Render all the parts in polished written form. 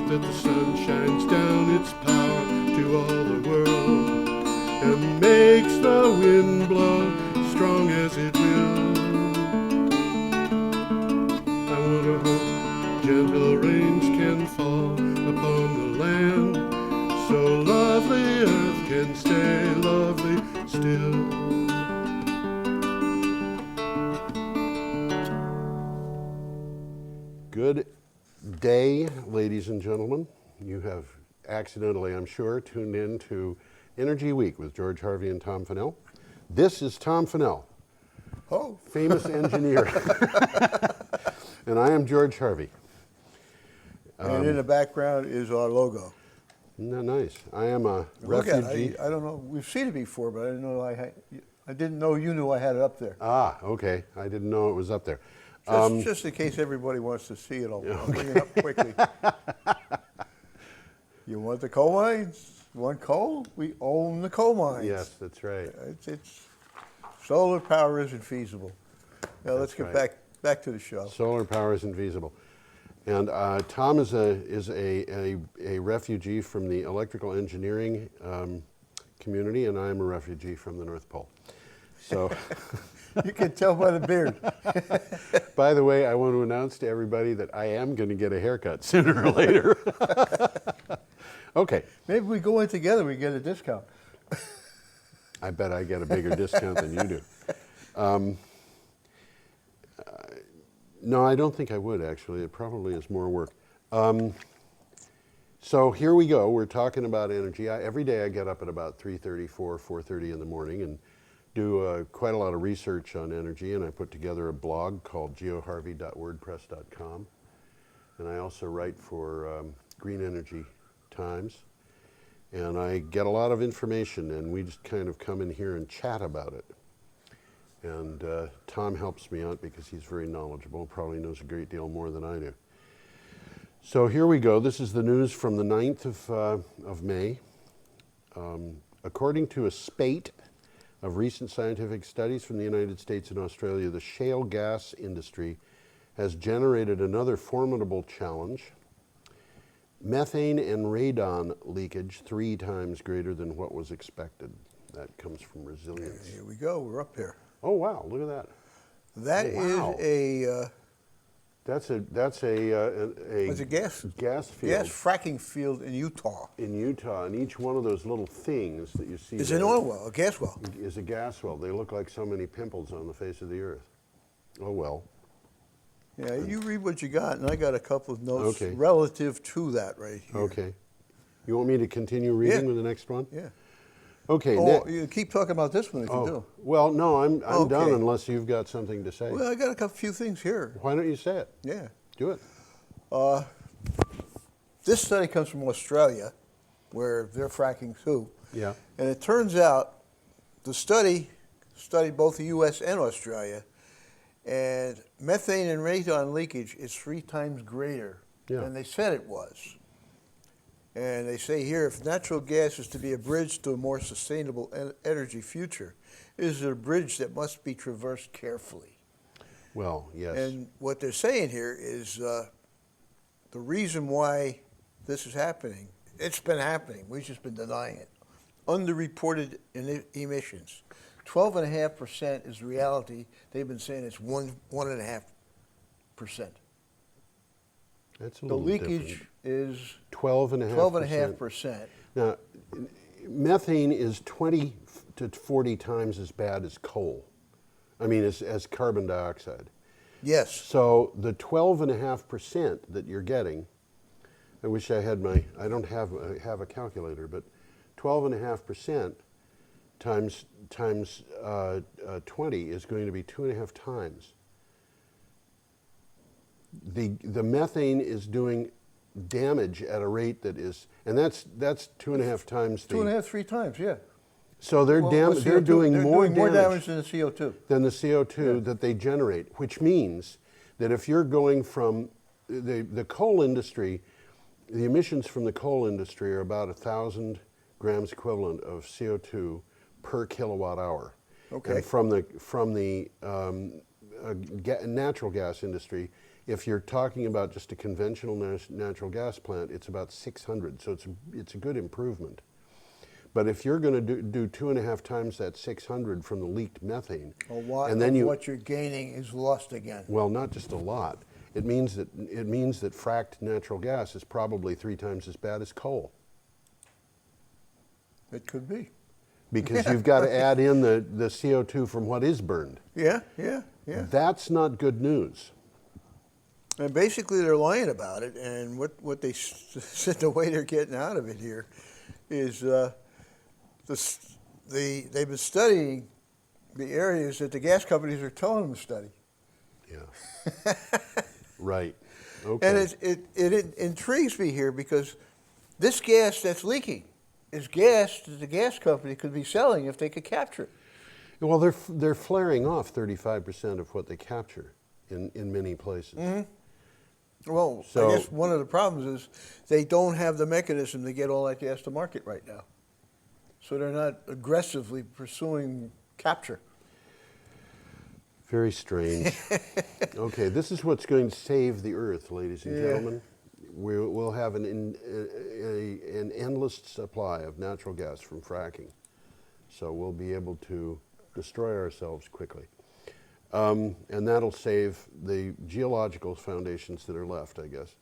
that the sun shines down its power to all the world and makes the wind blow strong as it will. I wonder hope gentle rains can fall upon the land, so lovely earth can stay lovely still. Good day, ladies and gentlemen. You have accidentally, I'm sure, tuned in to Energy Week with George Harvey and Tom Finnell. This is Tom Finnell, famous engineer, and I am George Harvey. And in the background is our logo. Isn't that nice? I am a refugee. I don't know. We've seen it before, but I didn't know I didn't know you knew I had it up there. Ah, okay. I didn't know it was up there. Just in case everybody wants to see it, I'll bring it up quickly. You want the coal mines? You want coal? We own the coal mines. Yes, that's right. It's solar power isn't feasible. Now let's get back to the show. Solar power isn't feasible. And Tom is a refugee from the electrical engineering community, and I am a refugee from the North Pole. So, you can tell by the beard. By the way, I want to announce to everybody that I am going to get a haircut sooner or later. Okay. Maybe we go in together, we get a discount. I bet I get a bigger discount than you do. No, I don't think I would, actually. It probably is more work. So here we go. We're talking about energy. Every day I get up at about 3:30, 4:30 in the morning and do quite a lot of research on energy, and I put together a blog called geoharvey.wordpress.com. And I also write for Green Energy Times. And I get a lot of information, and we just kind of come in here and chat about it. And Tom helps me out because he's very knowledgeable, probably knows a great deal more than I do. So here we go. This is the news from the 9th of May. According to a spate of recent scientific studies from the United States and Australia, the shale gas industry has generated another formidable challenge. Methane and radon leakage 3 times greater than what was expected. That comes from resilience. Here we go. We're up here. Oh wow! Look at that. That is That's a it's a gas field. Gas fracking field in Utah. In Utah, and each one of those little things that you see is an oil well, a gas well. Is a gas well. They look like so many pimples on the face of the earth. Oh well. Yeah, you read what you got, and I got a couple of notes relative to that right here. Okay. You want me to continue reading with the next one? Yeah. Okay. Oh, you keep talking about this one if you do. Well, no, I'm done unless you've got something to say. Well, I got a few things here. Why don't you say it? Yeah. Do it. This study comes from Australia, where they're fracking too. Yeah. And it turns out the study studied both the U.S. and Australia, and methane and radon leakage is 3 times greater than they said it was. And they say here, if natural gas is to be a bridge to a more sustainable energy future, it is a bridge that must be traversed carefully. Well, yes. And what they're saying here is the reason why this is happening, it's been happening, we've just been denying it. Underreported emissions. 12.5% is reality. They've been saying it's 1.5%. That's a the little leakage different. is 12.5%. Now, methane is 20 to 40 times as bad as coal. I mean, as carbon dioxide. Yes. So the 12.5% that you're getting, I wish I had I don't have a calculator, but 12.5% times 20 is going to be 2.5 times. The methane is doing damage at a rate that is, and that's 2.5 times. 2.5, 3 times, yeah. So they're doing more damage than the CO2. Than the CO2 that they generate, which means that if you're going from the coal industry, the emissions from the coal industry are about 1,000 grams equivalent of CO2 per kilowatt hour. Okay. And from the natural gas industry, If you're talking about just a conventional natural gas plant, it's about 600. So it's a good improvement. But if you're going to do 2.5 times that 600 from the leaked methane, A lot and then of what you're gaining is lost again. well, not just a lot. It means that fracked natural gas is probably 3 times as bad as coal. It could be. Because you've got to add in the CO2 from what is burned. Yeah. That's not good news. And basically, they're lying about it. And what they said, the way they're getting out of it here, is they've been studying the areas that the gas companies are telling them to study. Yeah. Right. Okay. And it intrigues me here because this gas that's leaking is gas that the gas company could be selling if they could capture it. Well, they're flaring off 35% of what they capture in many places. Mm-hmm. Well, So, I guess one of the problems is they don't have the mechanism to get all that gas to market right now. So they're not aggressively pursuing capture. very strange. Okay, this is what's going to save the earth, ladies and gentlemen. We'll have an endless supply of natural gas from fracking. So we'll be able to destroy ourselves quickly. And that'll save the geological foundations that are left, I guess.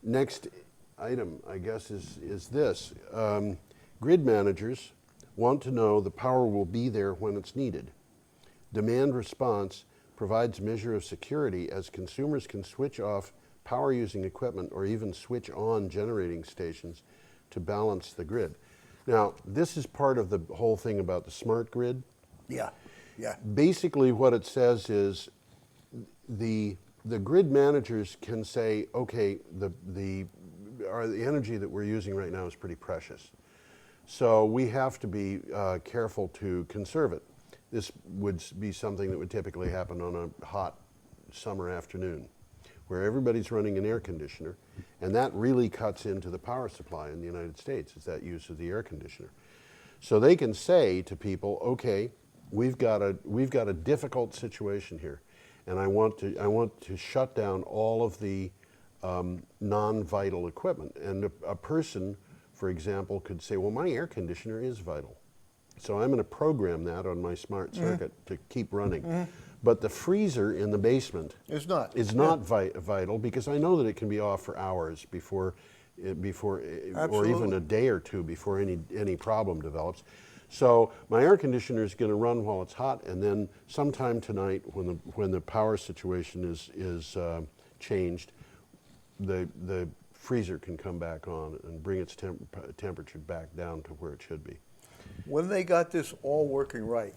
Next item, I guess, is this. Grid managers want to know the power will be there when it's needed. Demand response provides a measure of security as consumers can switch off power-using equipment or even switch on generating stations to balance the grid. Now, this is part of the whole thing about the smart grid. Yeah. Basically, what it says is the grid managers can say, okay, the energy that we're using right now is pretty precious. So we have to be careful to conserve it. This would be something that would typically happen on a hot summer afternoon, where everybody's running an air conditioner, and that really cuts into the power supply in the United States, is that use of the air conditioner. So they can say to people, okay, we've got a difficult situation here, and I want to shut down all of the non-vital equipment. And a person, for example, could say, well, my air conditioner is vital, so I'm going to program that on my smart circuit to keep running. But the freezer in the basement is not vital, because I know that it can be off for hours before or even a day or two before any problem develops. So my air conditioner is going to run while it's hot, and then sometime tonight, when the power situation is changed, the freezer can come back on and bring its temperature back down to where it should be. When they got this all working right,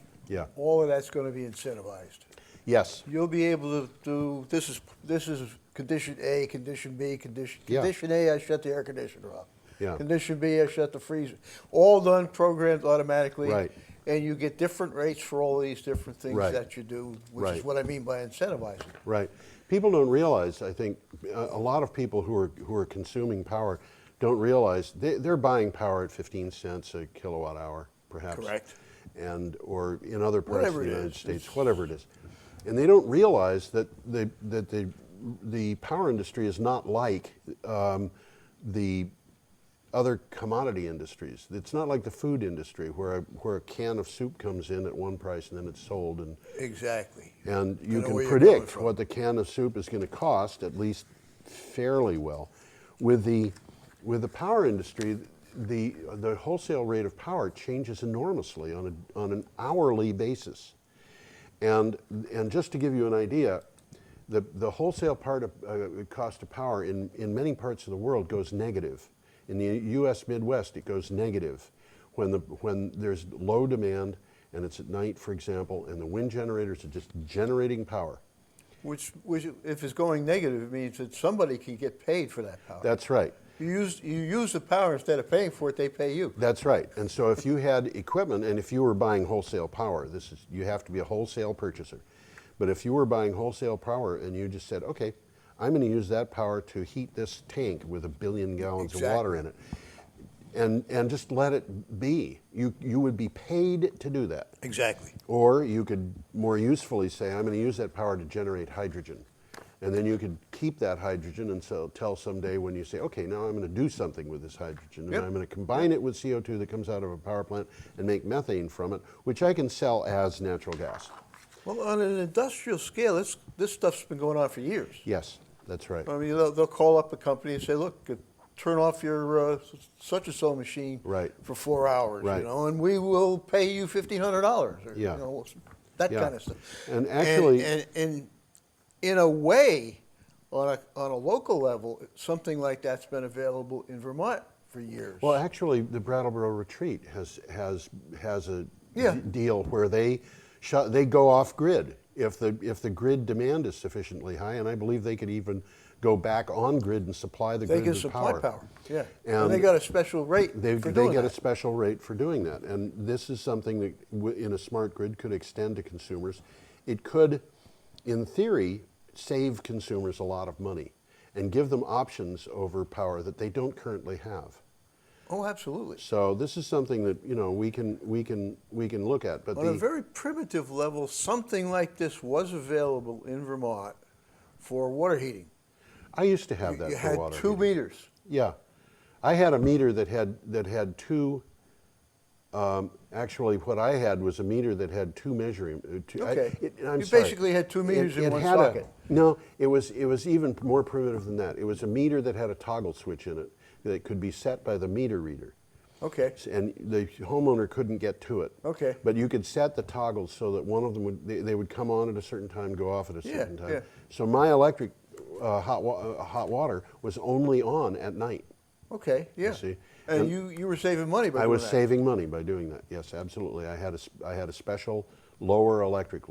all of that's going to be incentivized. Yes. You'll be able to do, this is condition A, condition B, condition A, I shut the air conditioner off. Yeah. Condition B, I shut the freezer. All done, programmed automatically. Right. And you get different rates for all these different things Right. that you do, which Right. is what I mean by incentivizing. Right. People don't realize, I think, a lot of people who are consuming power don't realize they're buying power at 15 cents a kilowatt hour, perhaps. Correct. Or in other parts Whatever of the it United is. States, whatever it is. And they don't realize that the power industry is not like the other commodity industries. It's not like the food industry where a can of soup comes in at one price and then it's sold. Exactly. And you know can where you're coming predict from. what the can of soup is going to cost, at least fairly well. With the power industry, the wholesale rate of power changes enormously on an hourly basis. And just to give you an idea, the wholesale part of cost of power in many parts of the world goes negative. In the U.S. Midwest, it goes negative when there's low demand and it's at night, for example, and the wind generators are just generating power. Which if it's going negative, it means that somebody can get paid for that power. That's right. You use the power, instead of paying for it, they pay you. That's right. And so if you had equipment, and if you were buying wholesale power, you have to be a wholesale purchaser. But if you were buying wholesale power and you just said, okay, I'm going to use that power to heat this tank with 1 billion gallons of water in it, and just let it be, you would be paid to do that. Exactly. Or you could more usefully say, I'm going to use that power to generate hydrogen. And then you could keep that hydrogen until someday when you say, okay, now I'm going to do something with this hydrogen, and Yep. I'm going to combine it with CO2 that comes out of a power plant and make methane from it, which I can sell as natural gas. Well, on an industrial scale, this stuff's been going on for years. Yes, that's right. I mean, they'll call up the company and say, look, turn off your such-and-so machine Right. for 4 hours, Right. you know, and we will pay you $1,500, or, Yeah. you know, that Yeah. kind of stuff. And actually- and in a way, on a local level, something like that's been available in Vermont for years. Well, actually, the Brattleboro Retreat has a Yeah. deal where they go off grid if the grid demand is sufficiently high, and I believe they could even go back on grid and supply the they grid can with supply power. power. Yeah, And and they got a special rate They for doing get a that. special rate for doing that, and this is something that in a smart grid could extend to consumers. It could, in theory, save consumers a lot of money and give them options over power that they don't currently have. Oh, absolutely. So this is something that we can look at. But On a very primitive level, something like this was available in Vermont for water heating. I used to have that You for had water 2 heating. meters. Yeah, I had a meter that had two. Actually, what I had was a meter that had two measuring. Okay. I'm You sorry. basically had 2 meters in one had socket. No, it was even more primitive than that. It was a meter that had a toggle switch in it that could be set by the meter reader. Okay. And the homeowner couldn't get to it. Okay. But you could set the toggles so that one of them they would come on at a certain time, go off at a Yeah, certain time. yeah. So my electric hot water was only on at night. Okay. Yeah. see. And And you were saving money by I doing was that. saving money by doing that. Yes, absolutely. I had a special lower electric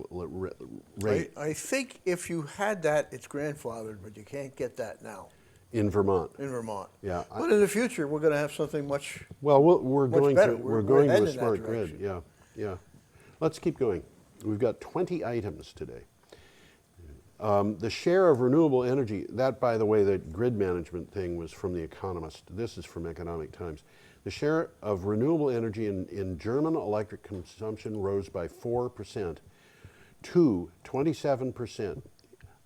rate I think if you had that, it's grandfathered, but you can't get that now in Vermont. in Vermont. Yeah, But in the future, we're going to have something much. Well, we're Much going better. to We're going to heading a in that smart grid. direction. Yeah, yeah. Let's keep going. We've got 20 items today. The share of renewable energy, that, by the way, the grid management thing was from The Economist. This is from Economic Times. The share of renewable energy in German electric consumption rose by 4% to 27%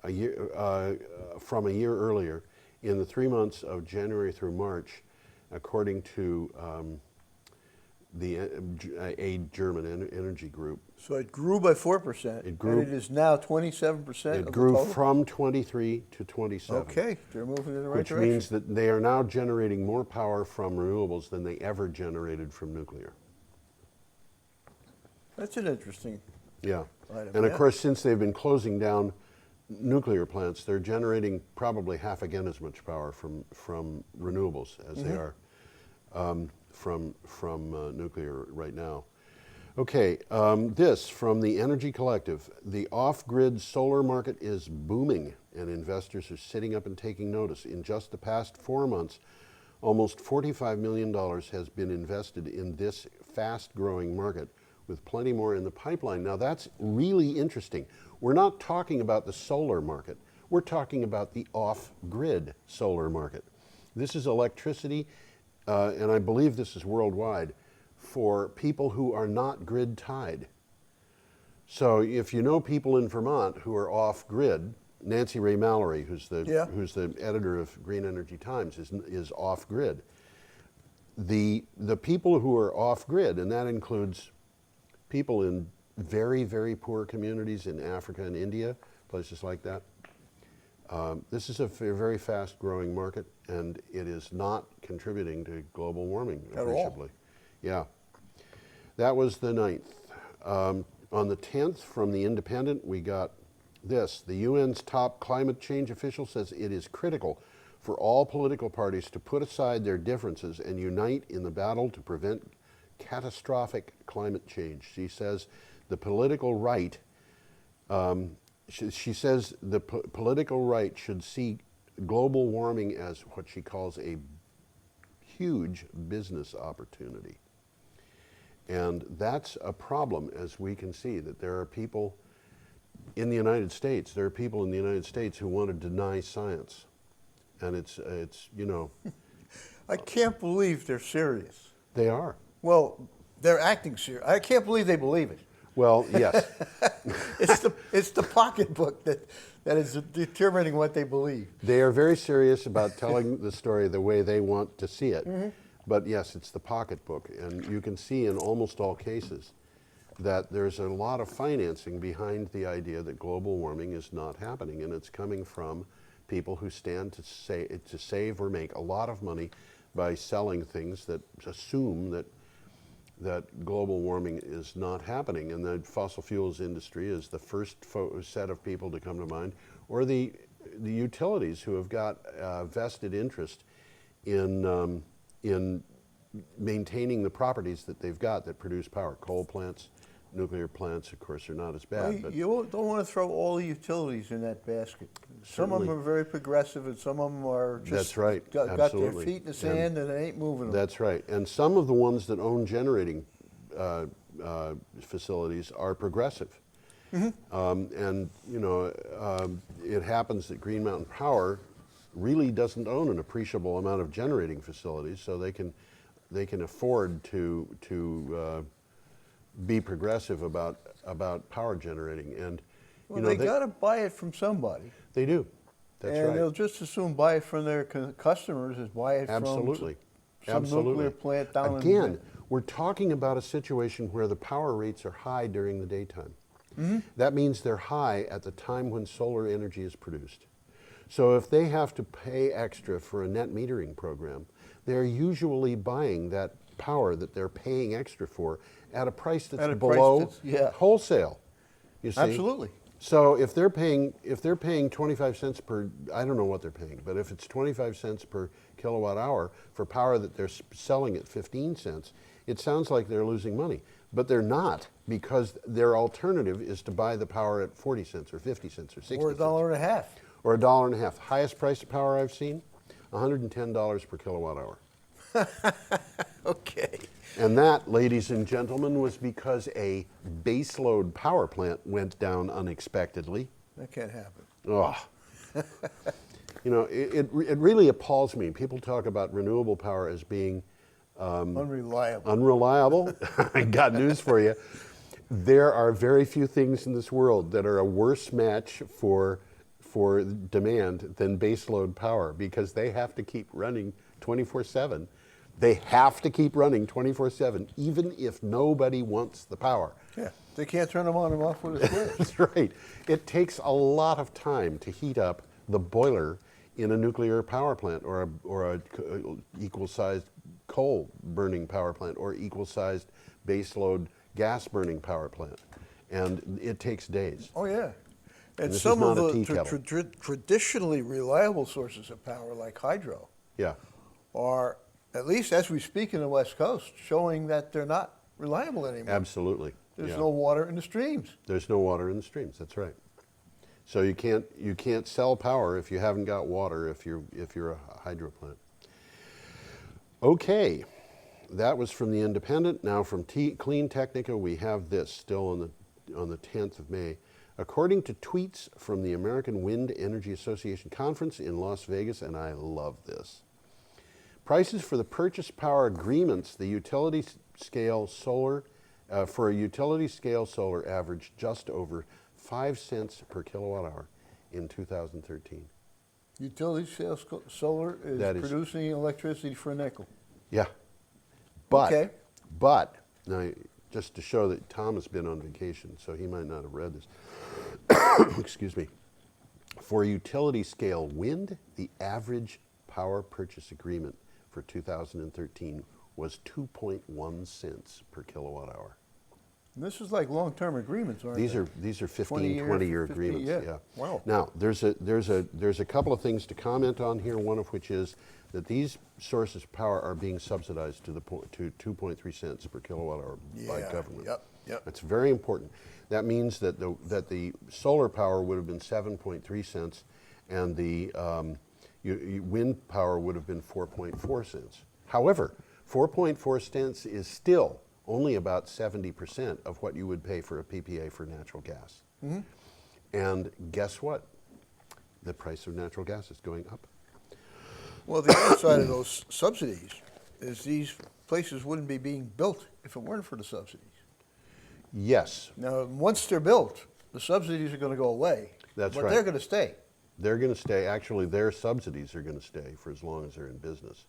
a year, from a year earlier in the 3 months of January through March, according to a German energy group. So it grew by 4%. It grew- And it is now 27% It of grew the total. from 23 to 27. Okay, they're moving in the right Which direction. means that they are now generating more power from renewables than they ever generated from nuclear. That's an interesting. Yeah. Item, And of yeah. course, since they've been closing down nuclear plants, they're generating probably half again as much power from renewables as they are from nuclear right now. Okay, this from the Energy Collective. The off-grid solar market is booming, and investors are sitting up and taking notice. In just the past 4 months, almost $45 million has been invested in this fast-growing market, with plenty more in the pipeline. Now, that's really interesting. We're not talking about the solar market. We're talking about the off-grid solar market. This is electricity, and I believe this is worldwide, for people who are not grid tied. So if you know people in Vermont who are off grid, Nancy Ray Mallory, who's the editor of Green Energy Times, is off grid. The people who are off grid, and that includes people in very, very poor communities in Africa and India, places like that. This is a very fast growing market, and it is not contributing to global warming At all. appreciably. Yeah. That was the 9th. On the 10th, from The Independent, we got this. The UN's top climate change official says it is critical for all political parties to put aside their differences and unite in the battle to prevent catastrophic climate change. She says the political right, she says the political right should see global warming as what she calls a huge business opportunity. And that's a problem, as we can see, that there are people in the United States, who want to deny science. And it's you know. I can't believe they're serious. They are. Well, they're acting serious. I can't believe they believe it. Well, yes. It's the pocketbook that is determining what they believe. They are very serious about telling the story the way they want to see it. But yes, it's the pocketbook. And you can see in almost all cases that there's a lot of financing behind the idea that global warming is not happening. And it's coming from people who stand to save or make a lot of money by selling things that assume that global warming is not happening. And the fossil fuels industry is the first set of people to come to mind, or the utilities who have got vested interest in maintaining the properties that they've got that produce power. Coal plants, nuclear plants, of course, are not as bad. Well, but you don't want to throw all the utilities in that basket. Some of them are very progressive, and some of them are just That's right. got their feet in the sand and they ain't moving them. That's right. And some of the ones that own generating facilities are progressive. And you know, it happens that Green Mountain Power really doesn't own an appreciable amount of generating facilities, so they can afford to be progressive about power generating. And Well, they got to buy it from somebody. They do. That's and right. they'll just as soon buy it from their customers as buy it Absolutely. from some nuclear plant down Again, we're talking about a situation where the power rates are high during the daytime. That means they're high at the time when solar energy is produced. So if they have to pay extra for a net metering program, they're usually buying that power that they're paying extra for at a price that's below wholesale. You see? Absolutely. So if they're paying 25 cents per, I don't know what they're paying, but if it's 25 cents per kilowatt hour for power that they're selling at 15 cents, it sounds like they're losing money. But they're not, because their alternative is to buy the power at 40 cents or 50 cents or 60 cents. Or $1.50. Or $1.50. Highest price of power I've seen, $110 per kilowatt hour. Okay. And that, ladies and gentlemen, was because a baseload power plant went down unexpectedly. That can't happen. Oh. You know, it really appalls me. People talk about renewable power as being unreliable. Unreliable. I got news for you. There are very few things in this world that are a worse match for demand than baseload power, because they have to keep running 24/7. They have to keep running 24/7, even if nobody wants the power. Yeah, they can't turn them on and off with a switch. That's right. It takes a lot of time to heat up the boiler in a nuclear power plant, or a equal-sized coal burning power plant, or equal-sized baseload gas burning power plant, and it takes days. Oh yeah. And this some is of not a the tea traditionally reliable sources of power, like hydro, Yeah. are, at least as we speak in the West Coast, showing that they're not reliable anymore. Absolutely. There's yeah. no water in the streams. There's no water in the streams. That's right. So you can't sell power if you haven't got water, if you're a hydro plant. Okay, that was from the Independent. Now from Clean Technica, we have this still on the 10th of May. According to tweets from the American Wind Energy Association conference in Las Vegas, and I love this. Prices for the purchase power agreements, the utility scale solar, for a utility scale solar averaged just over 5 cents per kilowatt hour in 2013. Utility scale solar is producing electricity for a nickel. Yeah. But, okay. But, now, just to show that Tom has been on vacation, so he might not have read this. Excuse me. For utility scale wind, the average power purchase agreement for 2013 was 2.1 cents per kilowatt hour. And this is like long-term agreements, aren't these they? These are 20-year agreements. Yeah. Wow. Now there's a couple of things to comment on here. One of which is that these sources of power are being subsidized to 2.3 cents per kilowatt hour by government. Yep. That's very important. That means that the solar power would have been 7.3 cents, and the wind power would have been 4.4 cents. However, 4.4 cents is still only about 70% of what you would pay for a PPA for natural gas. Mm-hmm. And guess what? The price of natural gas is going up. Well, the other side of those subsidies is these places wouldn't be being built if it weren't for the subsidies. Yes. Now, once they're built, the subsidies are going to go away. That's but right. they're going to stay. They're going to stay. Actually, their subsidies are going to stay for as long as they're in business.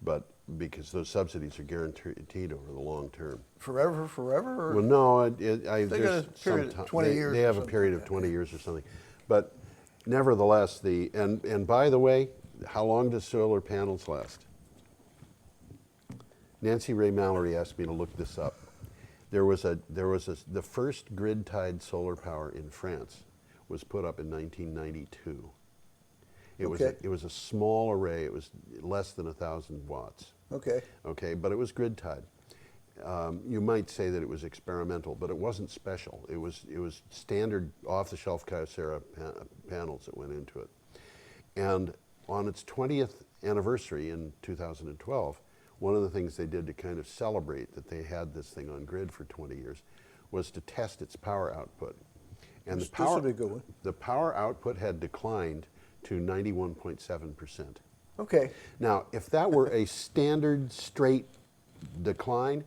But because those subsidies are guaranteed over the long term. Forever? Or Well, no, they got there's a period of 20 years. They have a period of 20 years or something. But nevertheless, and by the way, how long does solar panels last? Nancy Ray Mallory asked me to look this up. The first grid-tied solar power in France was put up in 1992. It was a small array. It was less than 1,000 watts. Okay. But it was grid-tied. You might say that it was experimental, but it wasn't special. It was standard off-the-shelf Kyocera panels that went into it. And on its 20th anniversary in 2012, one of the things they did to kind of celebrate that they had this thing on grid for 20 years was to test its power output. And This will be a good one. the power output had declined to 91.7%. Okay. Now, if that were a standard straight decline,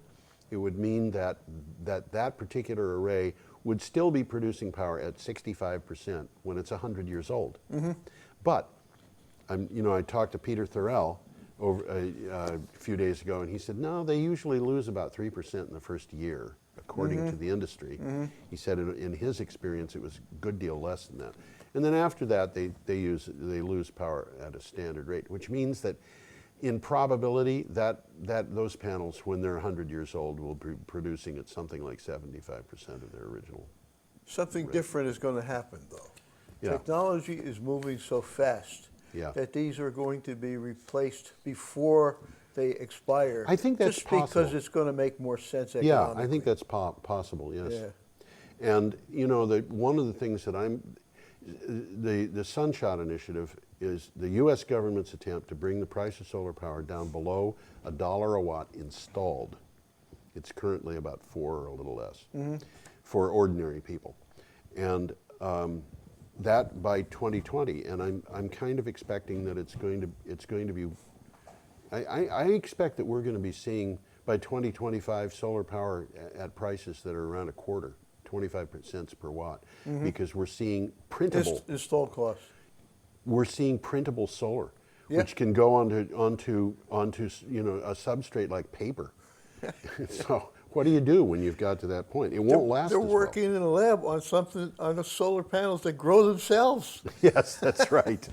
it would mean that that particular array would still be producing power at 65% when it's 100 years old. Mm-hmm. But I talked to Peter Thorell over a few days ago, and he said, no, they usually lose about 3% in the first year, according to the industry. Mm-hmm. He said in his experience it was a good deal less than that. And then after that, they lose power at a standard rate, which means that in probability that those panels, when they're 100 years old, will be producing at something like 75% of their original. Something different is going to happen, though. Yeah. Technology is moving so fast that these are going to be replaced before they expire. I think that's just possible. because it's going to make more sense economically. Yeah, I think that's possible, yes. Yeah. And one of the things that the Sunshot Initiative is the U.S. government's attempt to bring the price of solar power down below $1 a watt installed. It's currently about $4 or a little less for ordinary people, and that by 2020. And I'm kind of expecting that it's going to be. I expect that we're going to be seeing by 2025 solar power at prices that are around a quarter. 25 cents per watt, because we're seeing printable installed costs. We're seeing printable solar, which can go onto a substrate like paper. So what do you do when you've got to that point? It won't last. They're working in a lab on the solar panels that grow themselves. Yes, that's right.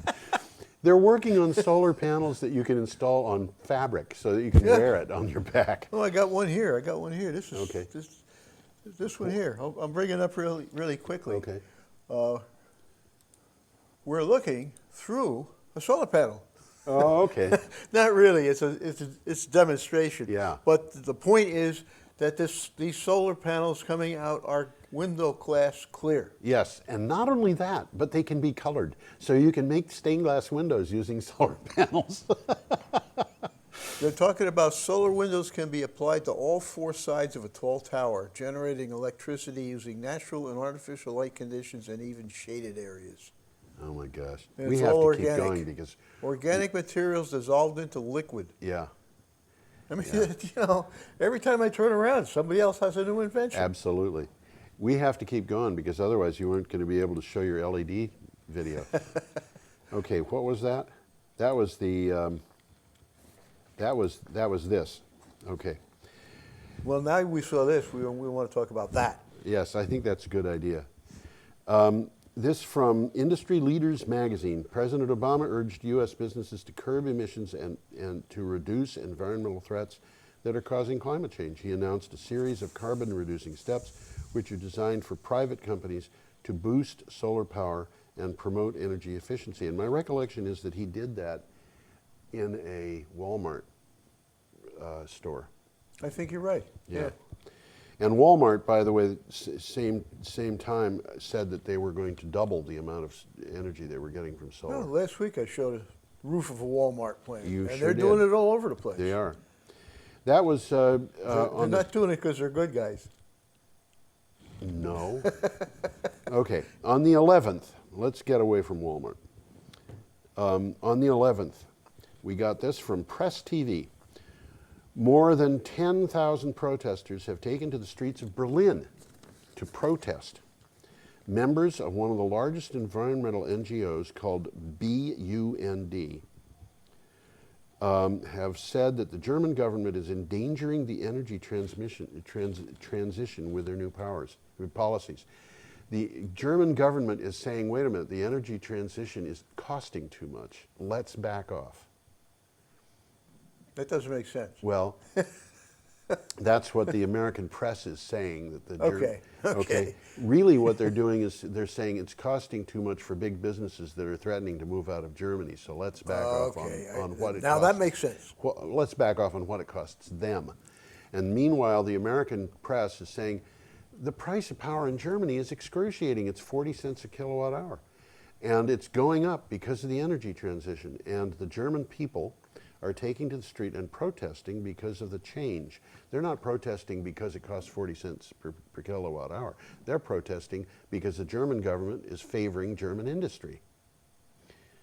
They're working on solar panels that you can install on fabric so that you can wear it on your back. Oh, I got one here. This is okay. This one here. I'm bringing it up really quickly. Okay. We're looking through a solar panel. Oh, okay. Not really. It's a demonstration. Yeah. But the point is that these solar panels coming out are window glass clear. Yes, and not only that, but they can be colored, so you can make stained glass windows using solar panels. They're talking about solar windows can be applied to all four sides of a tall tower, generating electricity using natural and artificial light conditions and even shaded areas. Oh my gosh. And We it's have all to keep organic. going because Organic materials dissolved into liquid. yeah, I mean, every time I turn around, somebody else has a new invention. absolutely. We have to keep going because otherwise you weren't going to be able to show your LED video. Okay, what was that? That was the that was this. Okay. Well, now we saw this. We want to talk about that. Yes, I think that's a good idea. This from Industry Leaders magazine. President Obama urged U.S. businesses to curb emissions and to reduce environmental threats that are causing climate change. He announced a series of carbon-reducing steps which are designed for private companies to boost solar power and promote energy efficiency. And my recollection is that he did that in a Walmart store. I think you're right. Yeah. And Walmart, by the way, same time said that they were going to double the amount of energy they were getting from solar. Well, last week I showed a roof of a Walmart plant. You and sure they're doing it all over the place. They are. That was They're not doing it because they're good guys. No. Okay. On the 11th, let's get away from Walmart. On the 11th, we got this from Press TV. More than 10,000 protesters have taken to the streets of Berlin to protest Members of one of the largest environmental NGOs called BUND have said that the German government is endangering the energy transition with their new policies. The German government is saying, wait a minute, the energy transition is costing too much. Let's back off. That doesn't make sense. Well, that's what the American press is saying. That the Okay. Really what they're doing is they're saying it's costing too much for big businesses that are threatening to move out of Germany. So let's back off on what it costs. Now that makes sense. Well, let's back off on what it costs them. And meanwhile, the American press is saying the price of power in Germany is excruciating. It's 40 cents a kilowatt hour. And it's going up because of the energy transition. And the German people are taking to the street and protesting because of the change. They're not protesting because it costs 40 cents per kilowatt hour. They're protesting because the German government is favoring German industry.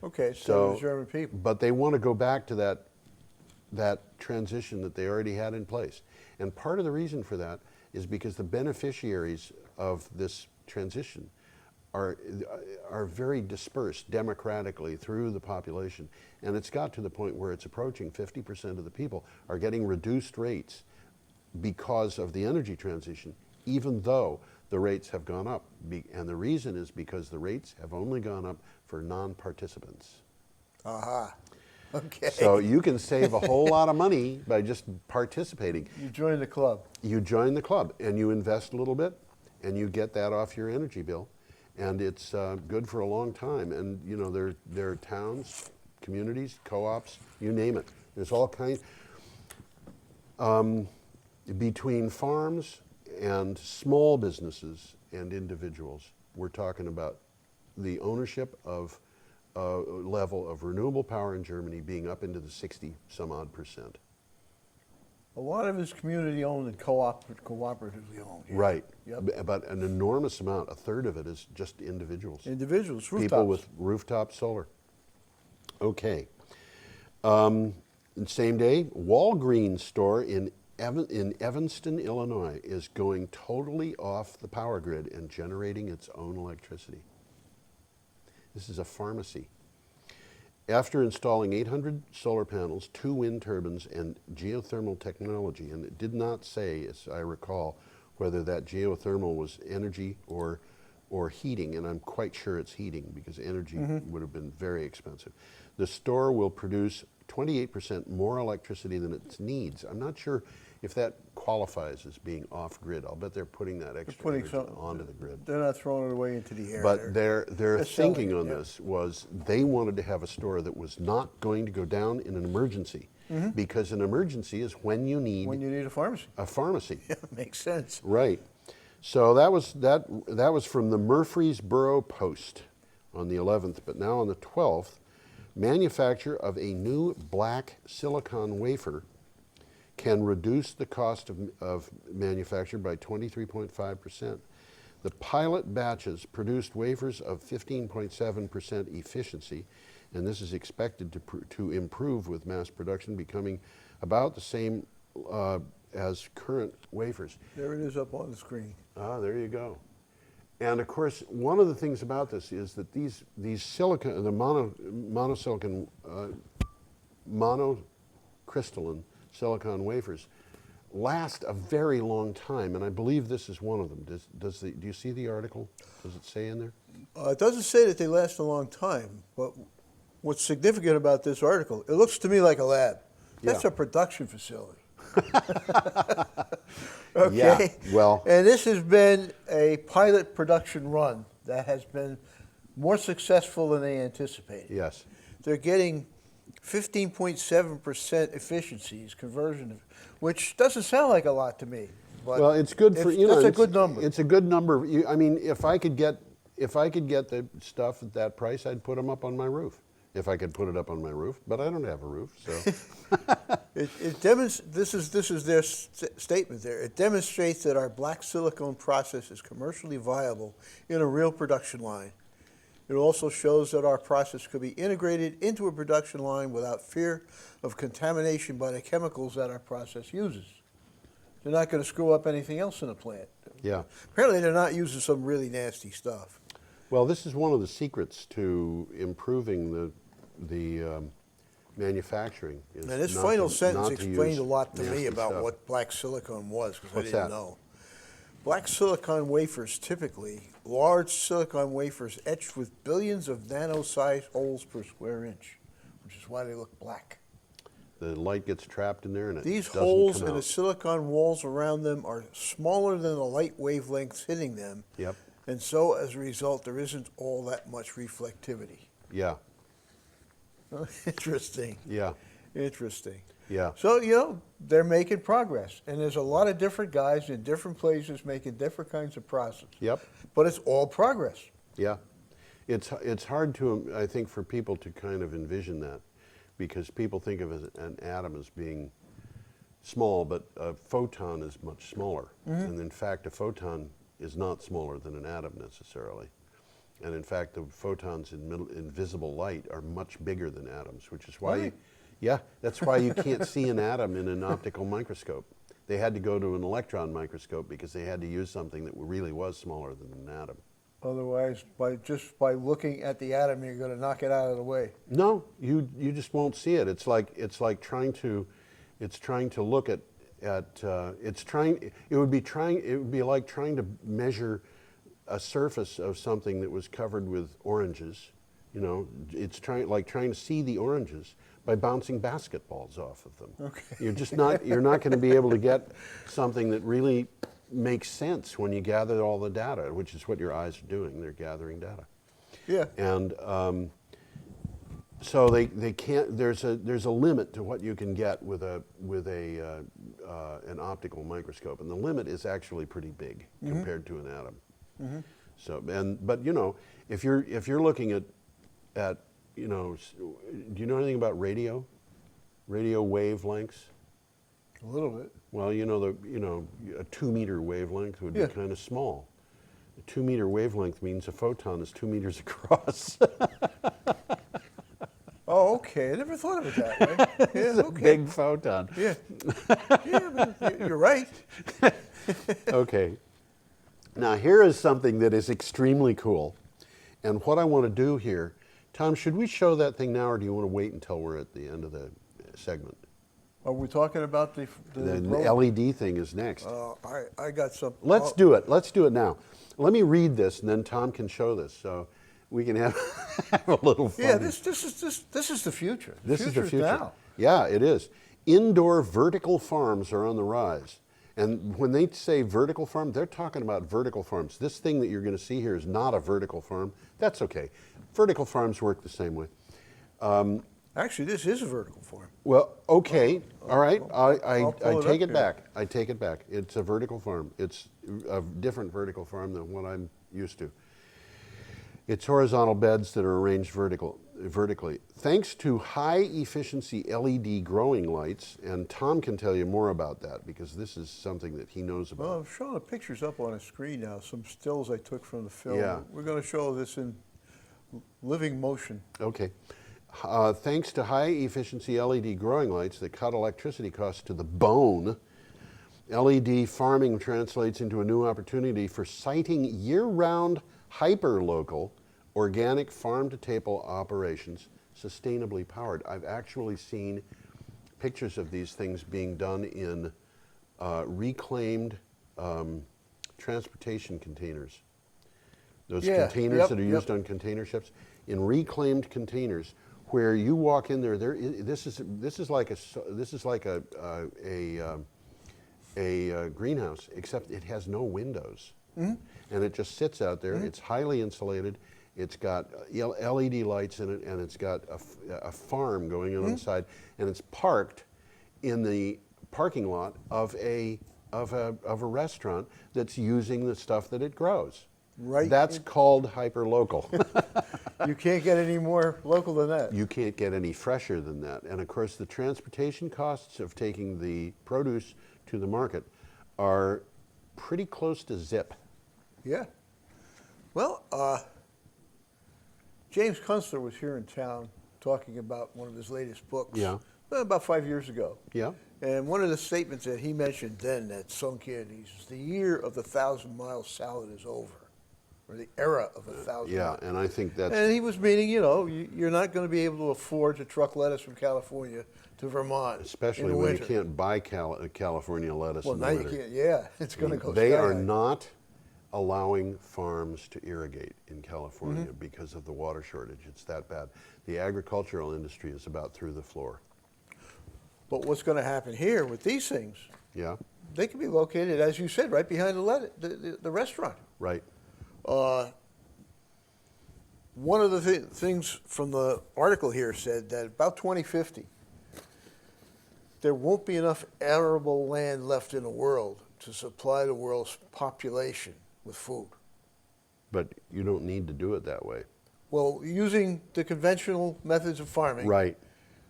Okay, so the German people. But they want to go back to that transition that they already had in place. And part of the reason for that is because the beneficiaries of this transition are very dispersed democratically through the population. And it's got to the point where it's approaching 50% of the people are getting reduced rates because of the energy transition, even though the rates have gone up. And the reason is because the rates have only gone up for non-participants. Aha. Okay. So you can save a whole lot of money by just participating. You join the club. You join the club and you invest a little bit and you get that off your energy bill. And it's good for a long time. And you know, there are towns, communities, co-ops, you name it. There's all kinds. Between farms and small businesses and individuals, we're talking about the ownership of level of renewable power in Germany being up into the 60-some-odd%. A lot of it's community-owned and cooperatively owned. Yeah. Right. Yep. But an enormous amount, a third of it, is just individuals. Individuals, rooftops. People with rooftop solar. Okay. Same day, Walgreens store in Evanston, Illinois is going totally off the power grid and generating its own electricity. This is a pharmacy. After installing 800 solar panels, 2 wind turbines, and geothermal technology, and it did not say, as I recall, whether that geothermal was energy or heating, and I'm quite sure it's heating because energy would have been very expensive. The store will produce 28% more electricity than it needs. I'm not sure if that qualifies as being off-grid. I'll bet they're putting that extra energy onto the grid. They're not throwing it away into the air. But their thinking on this was they wanted to have a store that was not going to go down in an emergency, because an emergency is when you need a pharmacy. A pharmacy. Yeah, makes sense. Right. So that was from the Murfreesboro Post on the 11th, but now on the 12th, manufacture of a new black silicon wafer can reduce the cost of manufacture by 23.5%. The pilot batches produced wafers of 15.7% efficiency, and this is expected to improve with mass production becoming about the same as current wafers. There it is up on the screen. Ah, there you go. And of course, one of the things about this is that these silicon, the monocrystalline silicon wafers last a very long time, and I believe this is one of them. Do you see the article? Does it say in there? It doesn't say that they last a long time, but what's significant about this article, it looks to me like a lab. That's a production facility. Okay. Yeah, well. And this has been a pilot production run that has been more successful than they anticipated. Yes. They're getting 15.7% efficiencies, conversion, which doesn't sound like a lot to me. But well, it's good for, that's a good number. It's a good number. I mean, if I could get the stuff at that price, I'd put them up on my roof. If I could put it up on my roof, but I don't have a roof, so. This is their statement there. It demonstrates that our black silicone process is commercially viable in a real production line. It also shows that our process could be integrated into a production line without fear of contamination by the chemicals that our process uses. They're not going to screw up anything else in the plant. Yeah. Apparently, they're not using some really nasty stuff. Well, this is one of the secrets to improving the manufacturing. Is And this not final to- sentence not to explained use a lot to me nasty about stuff. what black silicon was, because I What's didn't that? know. Black silicon wafers, typically large silicon wafers etched with billions of nano-sized holes per square inch, which is why they look black. The light gets trapped in there and it These doesn't holes come in the out. silicon walls around them are smaller than the light wavelengths hitting them, Yep. and so as a result, there isn't all that much reflectivity. Yeah. Interesting. Yeah. Interesting. Yeah. So, they're making progress. And there's a lot of different guys in different places making different kinds of process. Yep. But it's all progress. Yeah. It's hard to, I think, for people to kind of envision that, because people think of an atom as being small, but a photon is much smaller. And in fact, a photon is not smaller than an atom necessarily. And in fact, the photons in visible light are much bigger than atoms, which is why, that's why you can't see an atom in an optical microscope. They had to go to an electron microscope because they had to use something that really was smaller than an atom. Otherwise, by looking at the atom, you're going to knock it out of the way. No, you just won't see it. It's like trying to look at it would be like trying to measure a surface of something that was covered with oranges. It's trying to see the oranges by bouncing basketballs off of them. Okay. You're not going to be able to get something that really makes sense when you gather all the data, which is what your eyes are doing. They're gathering data. Yeah. And so they can't. There's a limit to what you can get with an optical microscope, and the limit is actually pretty big compared to an atom. So but if you're looking at do you know anything about radio wavelengths? A little bit. Well, a 2 meter wavelength would be kind of small. A 2 meter wavelength means a photon is 2 meters across. Oh, okay. I never thought of it that way. Yeah, It's a okay. big photon. Yeah. Yeah, but you're right. Okay. Now here is something that is extremely cool. And what I want to do here, Tom, should we show that thing now, or do you want to wait until we're at the end of the segment? Are we talking about the LED thing is next. I got some. Let's do it. Let's do it now. Let me read this, and then Tom can show this, so we can have, have a little fun. Yeah, this is the future. This is the future. Now. Yeah, it is. Indoor vertical farms are on the rise. And when they say vertical farm, they're talking about vertical farms. This thing that you're going to see here is not a vertical farm. That's okay. Vertical farms work the same way. Actually, this is a vertical farm. Well, okay, all right. I pull it take up it back. I take it back. It's a vertical farm. It's a different vertical farm than what I'm used to. It's horizontal beds that are arranged vertically. Thanks to high-efficiency LED growing lights, and Tom can tell you more about that because this is something that he knows about. Well, I'm showing the pictures up on a screen now, some stills I took from the film. Yeah. We're going to show this in living motion. Okay. Thanks to high-efficiency LED growing lights that cut electricity costs to the bone, LED farming translates into a new opportunity for siting year-round, hyper-local, organic farm-to-table operations, sustainably powered. I've actually seen pictures of these things being done in reclaimed transportation containers. Those containers that are used on container ships, in reclaimed containers, where you walk in there. This is like a greenhouse, except it has no windows, and it just sits out there. It's highly insulated. It's got LED lights in it, and it's got a farm going on inside, and it's parked in the parking lot of a restaurant that's using the stuff that it grows. Right. That's called hyper-local. You can't get any more local than that. You can't get any fresher than that. And of course, the transportation costs of taking the produce to the market are pretty close to zip. Yeah. Well, James Kunstler was here in town talking about one of his latest books. Yeah. About 5 years ago. Yeah. And one of the statements that he mentioned then that sunk in, is the year of the 1,000-mile salad is over, or the era of 1,000 Yeah, miles. and I think that's... And he was meaning, you're not going to be able to afford to truck lettuce from California to Vermont. Especially in the when you winter. can't buy California lettuce Well, in the now you winter. can't. Yeah, it's going to go. They sky are high. not allowing farms to irrigate in California because of the water shortage. It's that bad. The agricultural industry is about through the floor. But what's going to happen here with these things? Yeah, They can be located, as you said, right behind the restaurant. right. One of the things from the article here said that about 2050, there won't be enough arable land left in the world to supply the world's population with food. But you don't need to do it that way. Well, using the conventional methods of farming, Right.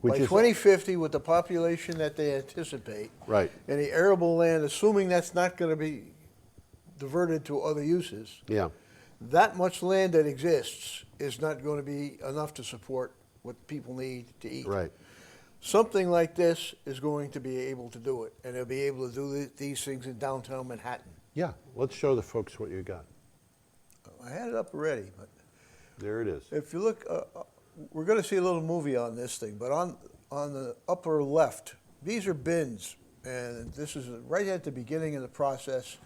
Which by is 2050, with the population that they anticipate, right. and the arable land, assuming that's not going to be diverted to other uses, Yeah. that much land that exists is not going to be enough to support what people need to eat. Right. Something like this is going to be able to do it, and they'll be able to do these things in downtown Manhattan. Yeah. Let's show the folks what you got. I had it up already, but There it is. if you look, we're going to see a little movie on this thing, but on the upper left, these are bins, and this is right at the beginning of the process,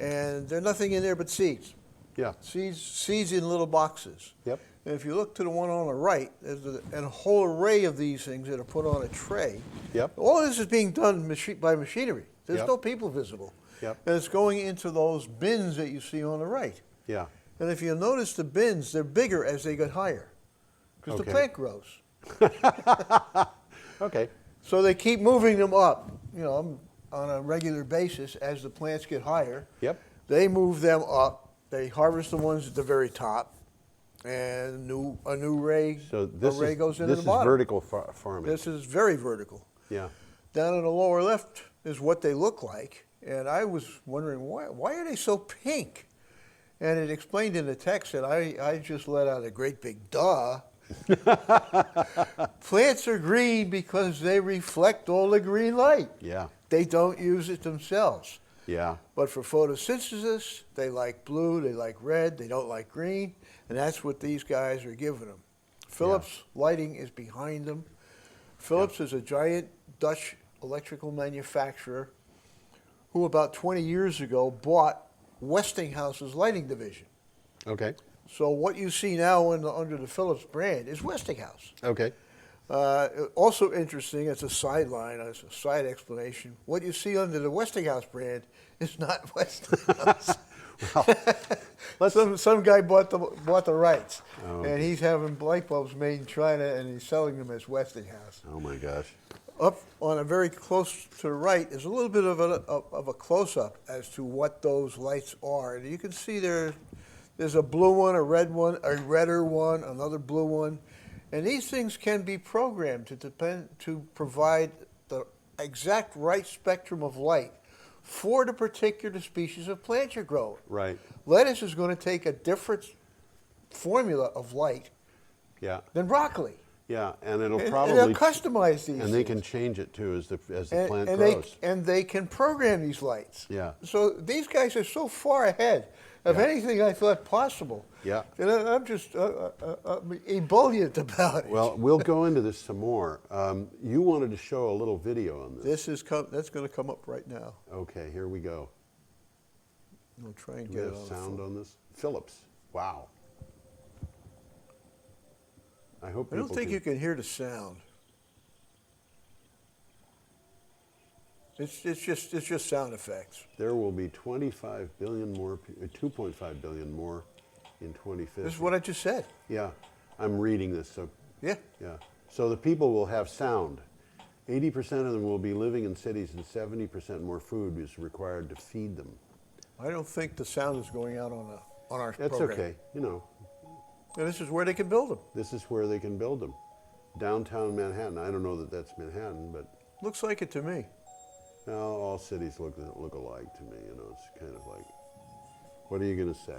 and there's nothing in there but seeds. Yeah. Seeds in little boxes. Yep. And if you look to the one on the right, there's a whole array of these things that are put on a tray. Yep. All of this is being done by machinery. There's Yep. no people visible. Yep. And it's going into those bins that you see on the right. Yeah. And if you notice the bins, they're bigger as they get higher because the Okay. plant grows. Okay. So they keep moving them up, on a regular basis as the plants get higher. Yep. They move them up. They harvest the ones at the very top, and a new array So this goes into this the bottom. is vertical farming. This is very vertical. Yeah. Down in the lower left is what they look like, and I was wondering why are they so pink? And it explained in the text, and I just let out a great big duh. Plants are green because they reflect all the green light. Yeah. They don't use it themselves. Yeah. But for photosynthesis, they like blue, they like red, they don't like green, and that's what these guys are giving them. Philips Lighting is behind them. Philips is a giant Dutch electrical manufacturer who about 20 years ago bought Westinghouse's lighting division. Okay. So what you see now under the Philips brand is Westinghouse. Okay. Also interesting, as a sideline, as a side explanation, what you see under the Westinghouse brand is not Westinghouse. Some guy bought the rights, and he's having light bulbs made in China, and he's selling them as Westinghouse. Oh my gosh. Up on a very close to the right is a little bit of a close-up as to what those lights are. And you can see there's a blue one, a red one, a redder one, another blue one. And these things can be programmed to provide the exact right spectrum of light for the particular species of plant you're growing. Right. Lettuce is going to take a different formula of light Yeah. than broccoli. Yeah, and it'll And probably they'll customize these. and they things. can change it too as the and, plant and grows. they can program these lights. Yeah. So these guys are so far ahead of Yeah. anything I thought possible. Yeah. And I'm just ebullient about it. Well, we'll go into this some more. You wanted to show a little video on this. That's going to come up right now. Okay, here we go. We'll try and Do we get have it on the sound phone. on this? Philips. Wow. I hope I don't people think can- you can hear the sound. It's just sound effects. There will be 25 billion more, 2.5 billion more in 2050. This is what I just said. Yeah, I'm reading this. So Yeah. yeah, so the people will have sound. 80% of them will be living in cities, and 70% more food is required to feed them. I don't think the sound is going out on our That's program. okay. You know, And this is where they can build them. this is where they can build them. Downtown Manhattan. I don't know that that's Manhattan, but Looks like it to me. no, all cities look alike to me. You know, it's kind of like, what are you going to say?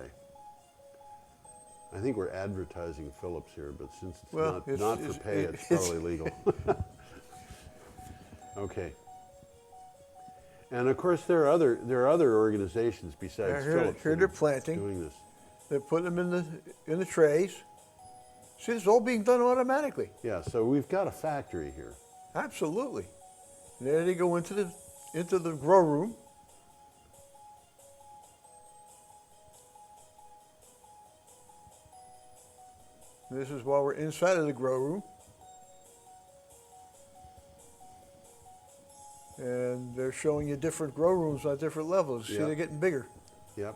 I think we're advertising Phillips here, but since it's Well, not for pay, it's totally legal. Okay. And of course, there are other organizations besides Phillips here that they're are planting. doing this. They're putting them in the trays. See, it's all being done automatically. Yeah, so we've got a factory here. Absolutely. And there they go into the grow room. This is while we're inside of the grow room. And they're showing you different grow rooms on different levels. See, Yeah. they're getting bigger. Yep.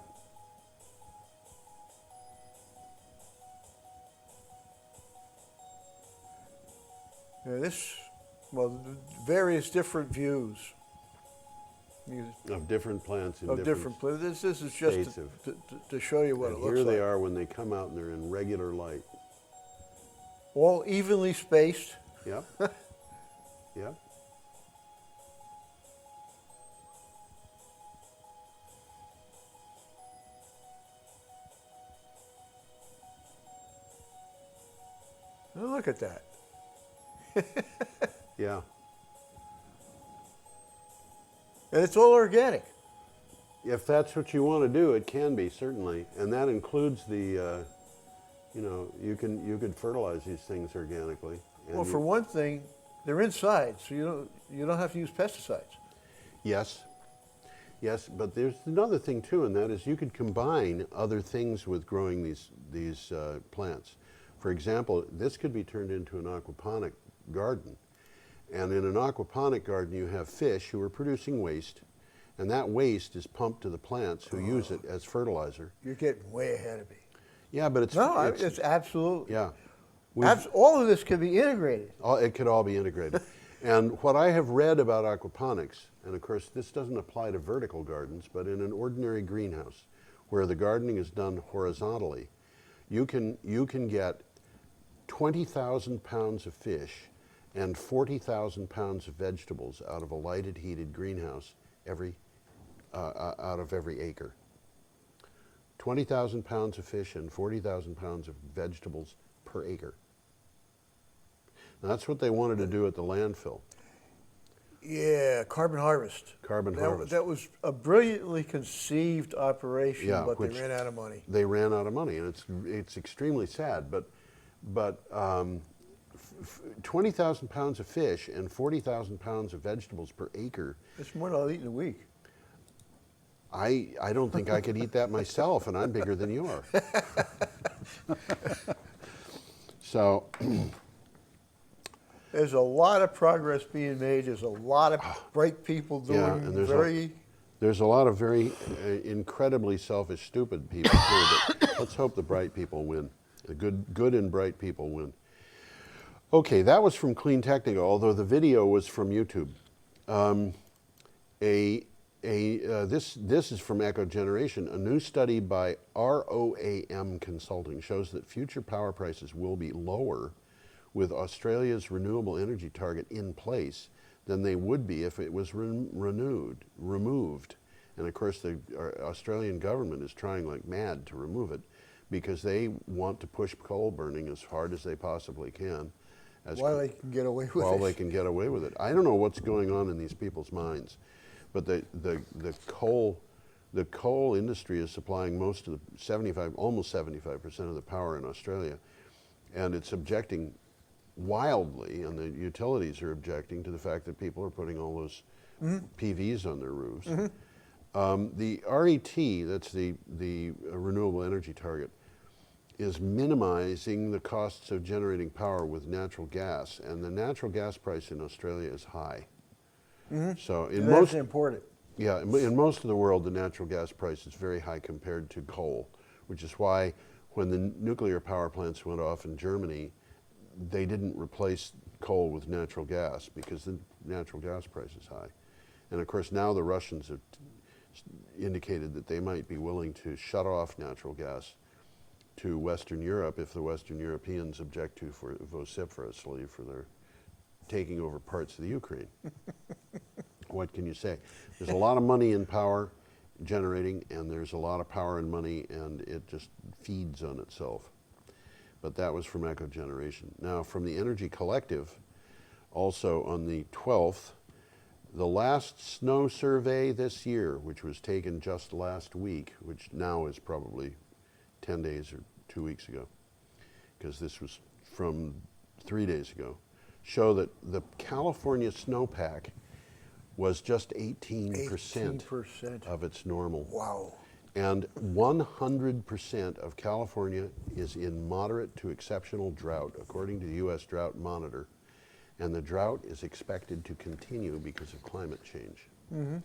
And various different views. Of different plants in Of different places. This is just states to show you what and it looks here like. they are when they come out and they're in regular light. All evenly spaced. Yep. Yep. Now look at that. Yeah. And it's all organic. If that's what you want to do, it can be, certainly. And that includes the, you could fertilize these things organically. Well, for one thing, they're inside, so you don't have to use pesticides. Yes. Yes, but there's another thing too, and that is you could combine other things with growing these plants. For example, this could be turned into an aquaponic garden. And in an aquaponic garden, you have fish who are producing waste, and that waste is pumped to the plants who use it as fertilizer. You're getting way ahead of me. Yeah, but it's absolutely. Yeah. All of this can be integrated. It could all be integrated. And what I have read about aquaponics, and of course this doesn't apply to vertical gardens, but in an ordinary greenhouse where the gardening is done horizontally, you can get 20,000 pounds of fish and 40,000 pounds of vegetables out of a lighted, heated greenhouse out of every acre. 20,000 pounds of fish and 40,000 pounds of vegetables per acre. Now, that's what they wanted to do at the landfill. Yeah, carbon harvest. Harvest. That was a brilliantly conceived operation, Yeah, but they ran out of money. They ran out of money, and it's extremely sad. But 20,000 pounds of fish and 40,000 pounds of vegetables per acre. It's more than I'll eat in a week. I don't think I could eat that myself, and I'm bigger than you are. So there's a lot of progress being made. There's a lot of bright people doing and there's a lot of very incredibly selfish, stupid people too. But let's hope the bright people win. The good and bright people win. Okay, that was from Clean Technica, although the video was from YouTube. This is from Echo Generation. A new study by ROAM Consulting shows that future power prices will be lower with Australia's renewable energy target in place than they would be if it was removed. And of course, the Australian government is trying like mad to remove it because they want to push coal burning as hard as they possibly can. While they can get away with it. While they can get away with it. I don't know what's going on in these people's minds, but the coal industry is supplying most of the almost 75% of the power in Australia, and it's objecting wildly, and the utilities are objecting to the fact that people are putting all those PVs on their roofs. The RET, that's the renewable energy target, is minimizing the costs of generating power with natural gas, and the natural gas price in Australia is high. So that's important. Yeah, in most of the world, the natural gas price is very high compared to coal, which is why when the nuclear power plants went off in Germany, they didn't replace coal with natural gas because the natural gas price is high. And of course, now the Russians have indicated that they might be willing to shut off natural gas to Western Europe if the Western Europeans object to vociferously for their taking over parts of the Ukraine. What can you say? There's a lot of money in power generating, and there's a lot of power and money, and it just feeds on itself. but that was from Echo Generation. Now, from the Energy Collective, also on the 12th, the last snow survey this year, which was taken just last week, which now is probably 10 days or 2 weeks ago, because this was from 3 days ago, show that the California snowpack was just 18% of its normal. Wow. And 100% of California is in moderate to exceptional drought, according to the U.S. Drought Monitor. And the drought is expected to continue because of climate change. Mm-hmm.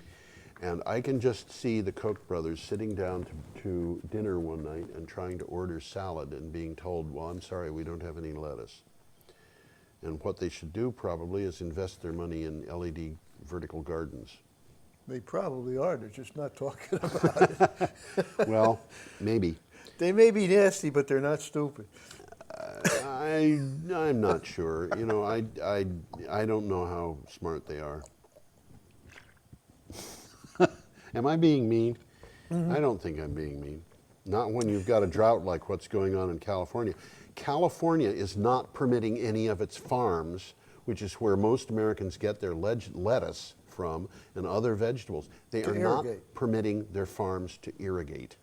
And I can just see the Koch brothers sitting down to dinner one night and trying to order salad and being told, well, I'm sorry, we don't have any lettuce. And what they should do probably is invest their money in LED vertical gardens. They probably are. They're just not talking about it. Well, maybe. They may be nasty, but they're not stupid. I'm not sure. You know, I don't know how smart they are. Am I being mean? I don't think I'm being mean. Not when you've got a drought like what's going on in California. California is not permitting any of its farms, which is where most Americans get their lettuce from and other vegetables. They are not permitting their farms to irrigate.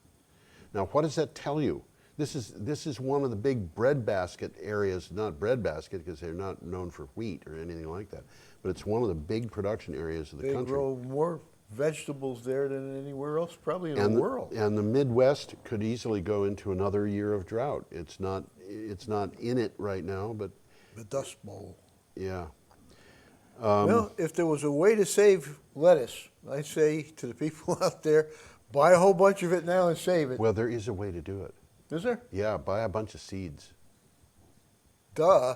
Now, what does that tell you? This is one of the big breadbasket areas, not breadbasket because they're not known for wheat or anything like that, but it's one of the big production areas of the country. They grow more vegetables there than anywhere else probably in the world. And the Midwest could easily go into another year of drought. It's not in it right now, but the Dust Bowl. Yeah. Well, if there was a way to save lettuce, I'd say to the people out there, buy a whole bunch of it now and save it. Well, there is a way to do it. Is there? Yeah, buy a bunch of seeds. Duh.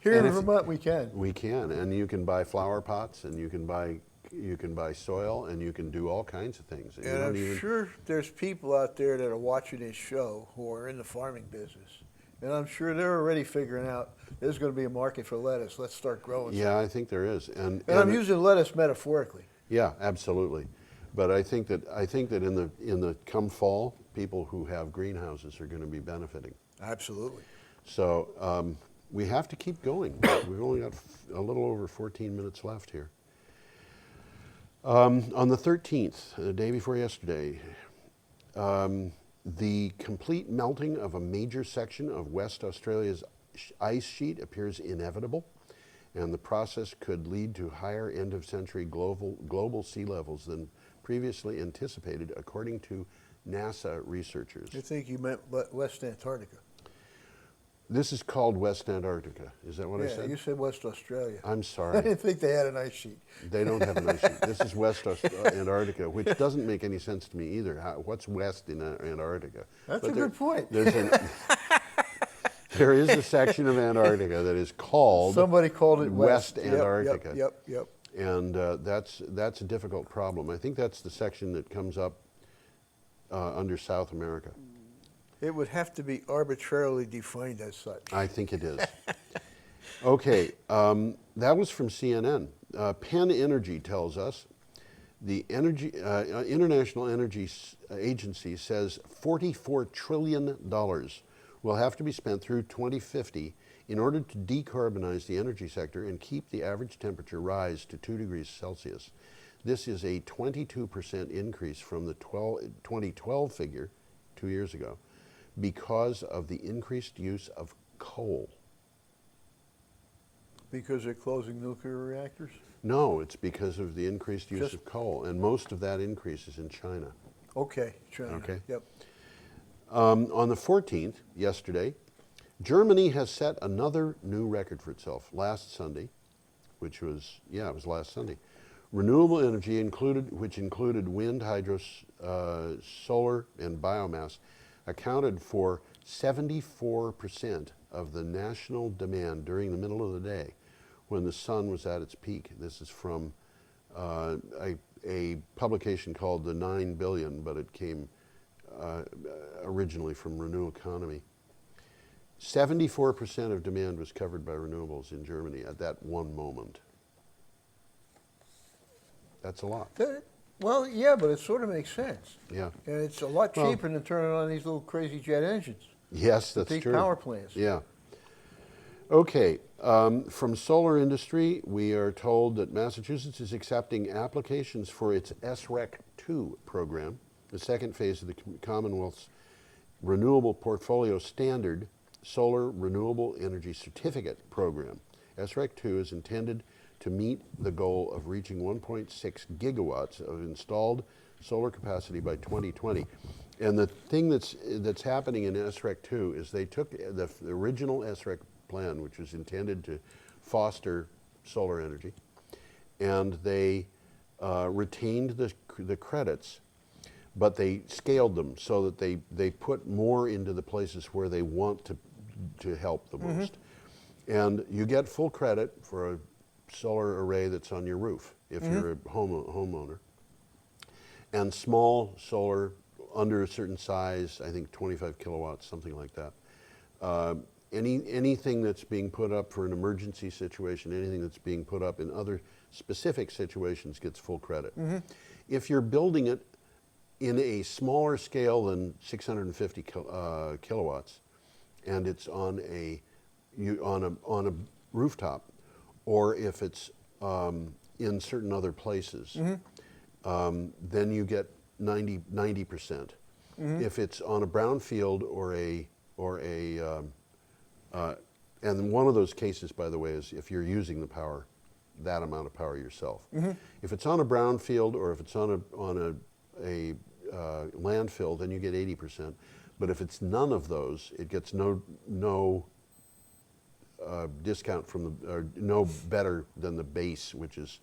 Here in Vermont, we can. We can, and you can buy flower pots, and you can buy soil, and you can do all kinds of things. And I'm sure there's people out there that are watching this show who are in the farming business, and I'm sure they're already figuring out there's going to be a market for lettuce. Let's start growing. Yeah, I think there is, and I'm using lettuce metaphorically. Yeah, absolutely. But I think that in the come fall, people who have greenhouses are going to be benefiting. Absolutely. So we have to keep going. We've only got a little over 14 minutes left here. On the 13th, the day before yesterday, the complete melting of a major section of West Australia's ice sheet appears inevitable, and the process could lead to higher end-of-century global sea levels than previously anticipated, according to NASA researchers. I think you meant West Antarctica. This is called West Antarctica. Is that what I said? Yeah, you said West Australia. I'm sorry. I didn't think they had an ice sheet. They don't have an ice sheet. This is West Antarctica, which doesn't make any sense to me either. What's west in Antarctica? That's a good point. There is a section of Antarctica that is called... Somebody called it West Antarctica. Yep. And that's a difficult problem. I think that's the section that comes up under South America. It would have to be arbitrarily defined as such. I think it is. Okay, that was from CNN. Penn Energy tells us the International Energy Agency says $44 trillion will have to be spent through 2050 in order to decarbonize the energy sector and keep the average temperature rise to 2 degrees Celsius. This is a 22% increase from the 2012 figure 2 years ago because of the increased use of coal. Because they're closing nuclear reactors? No, it's because of the increased use of coal, and most of that increase is in China. Okay, China. Okay. Yep. On the 14th, yesterday, Germany has set another new record for itself last Sunday, which was, it was last Sunday. Renewable energy, which included wind, hydro, solar, and biomass, accounted for 74% of the national demand during the middle of the day when the sun was at its peak. This is from a publication called The 9 Billion, but it came originally from Renew Economy. 74% of demand was covered by renewables in Germany at that one moment. That's a lot. Well, yeah, but it sort of makes sense. Yeah. And it's a lot cheaper than turning on these little crazy jet engines. Yes, to that's peak true. power plants. Yeah. Okay, from solar industry, we are told that Massachusetts is accepting applications for its SREC 2 program, the second phase of the Commonwealth's Renewable Portfolio Standard Solar Renewable Energy Certificate Program. SREC 2 is intended to meet the goal of reaching 1.6 gigawatts of installed solar capacity by 2020. And the thing that's happening in SREC 2 is they took the original SREC plan, which was intended to foster solar energy, and they retained the credits, but they scaled them so that they put more into the places where they want to help the most. And you get full credit for a solar array that's on your roof if you're a homeowner. And small solar under a certain size, I think 25 kilowatts, something like that. Anything that's being put up for an emergency situation, anything that's being put up in other specific situations gets full credit. If you're building it in a smaller scale than 650 kilowatts, and it's on a rooftop, or if it's in certain other places, then you get 90%. If it's on a brownfield and one of those cases, by the way, is if you're using the power, that amount of power yourself. If it's on a brownfield or if it's on a landfill, then you get 80%. But if it's none of those, it gets no discount from or no better than the base, which is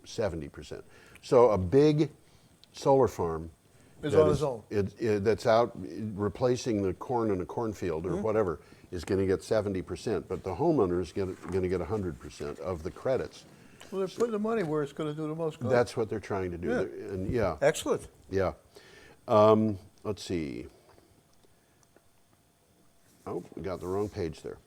70%. So a big solar farm Is on its own. that's out replacing the corn in a cornfield or whatever is going to get 70%, but the homeowner is going to get 100% of the credits. Well, they're putting the money where it's going to do the most good. That's what they're trying to do. Yeah. And yeah. Excellent. Yeah. Let's see. Oh, we got the wrong page there.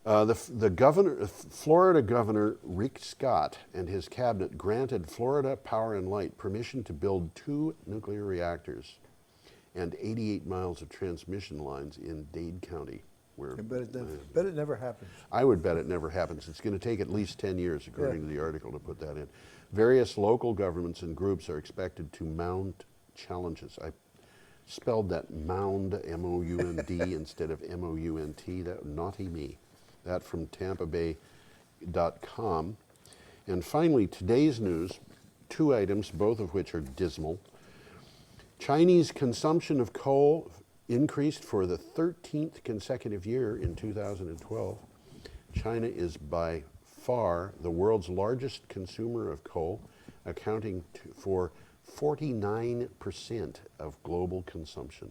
Florida Governor Rick Scott and his cabinet granted Florida Power and Light permission to build 2 nuclear reactors and 88 miles of transmission lines in Dade County. Where I bet it never happens. I would bet it never happens. It's going to take at least 10 years, according to the article, to put that in. Various local governments and groups are expected to mount challenges. I spelled that mound, M-O-U-N-D, instead of M-O-U-N-T. That naughty me. That from TampaBay.com. And finally, today's news, 2 items, both of which are dismal. Chinese consumption of coal increased for the 13th consecutive year in 2012. China is by far the world's largest consumer of coal, accounting for 49% of global consumption.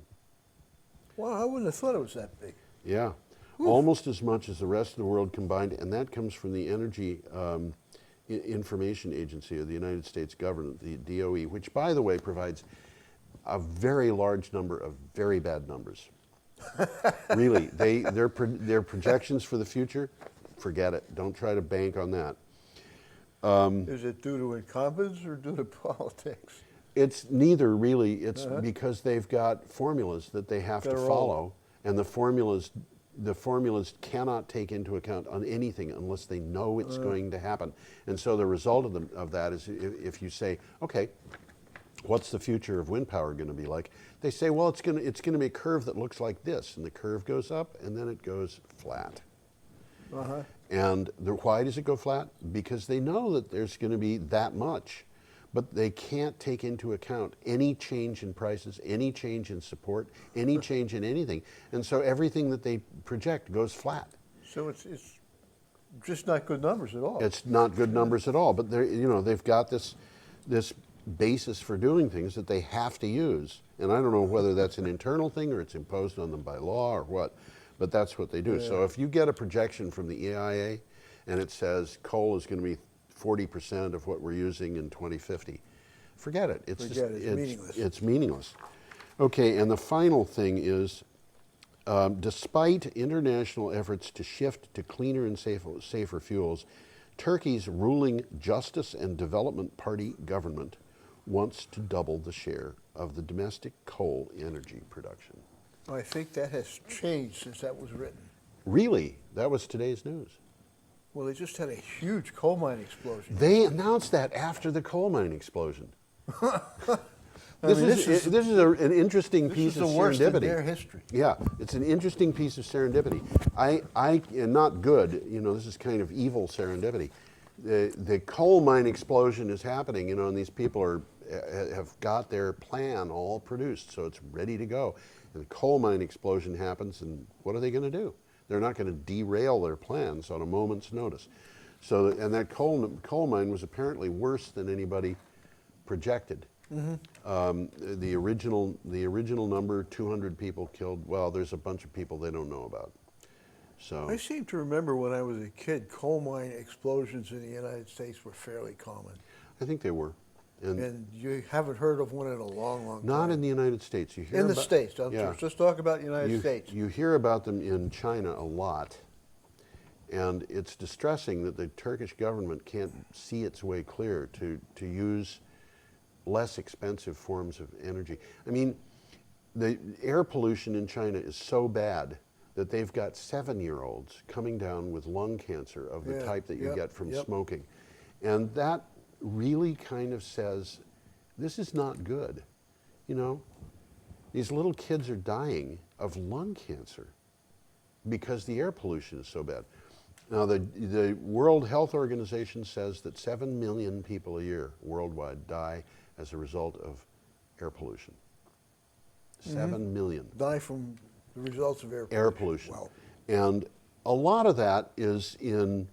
Wow, I wouldn't have thought it was that big. Yeah, almost as much as the rest of the world combined, and that comes from the Energy Information Agency of the United States government, the DOE, which, by the way, provides a very large number of very bad numbers. Really, their projections for the future, forget it. Don't try to bank on that. Is it due to incompetence or due to politics? It's neither, really. It's because they've got formulas that they have to follow, and the formulas cannot take into account on anything unless they know it's going to happen. And so the result of that is if you say, okay, what's the future of wind power going to be like? They say, well, it's going to be a curve that looks like this, and the curve goes up, and then it goes flat. And why does it go flat? Because they know that there's going to be that much, but they can't take into account any change in prices, any change in support, any change in anything. And so everything that they project goes flat. So it's just not good numbers at all. It's not good numbers at all, but they've got this basis for doing things that they have to use. And I don't know whether that's an internal thing or it's imposed on them by law or what, but that's what they do. Yeah. So if you get a projection from the EIA and it says coal is going to be 40% of what we're using in 2050, forget it. It's meaningless. It's meaningless. Okay, and the final thing is, despite international efforts to shift to cleaner and safer fuels, Turkey's ruling Justice and Development Party government wants to double the share of the domestic coal energy production. I think that has changed since that was written. Really? That was today's news. Well, they just had a huge coal mine explosion. They announced that after the coal mine explosion. This is an interesting piece of the worst in serendipity. their history. Yeah, it's an interesting piece of serendipity. And not good, this is kind of evil serendipity. The coal mine explosion is happening, and these people have got their plan all produced, so it's ready to go. And the coal mine explosion happens, and what are they going to do? They're not going to derail their plans on a moment's notice. So, and that coal mine was apparently worse than anybody projected. Mm-hmm. The original number, 200 people killed. Well, there's a bunch of people they don't know about. So I seem to remember when I was a kid, coal mine explosions in the United States were fairly common. I think they were. And you haven't heard of one in a long, long time. Not in the United States. You hear in the States. Just talk about the United States. You hear about them in China a lot. And it's distressing that the Turkish government can't see its way clear to use less expensive forms of energy. I mean, the air pollution in China is so bad that they've got 7-year-olds coming down with lung cancer of the type that you get from smoking. And that really kind of says, this is not good. These little kids are dying of lung cancer because the air pollution is so bad. Now, the World Health Organization says that 7 million people a year worldwide die as a result of air pollution. 7 million. Die from the results of air pollution. Wow. And a lot of that is in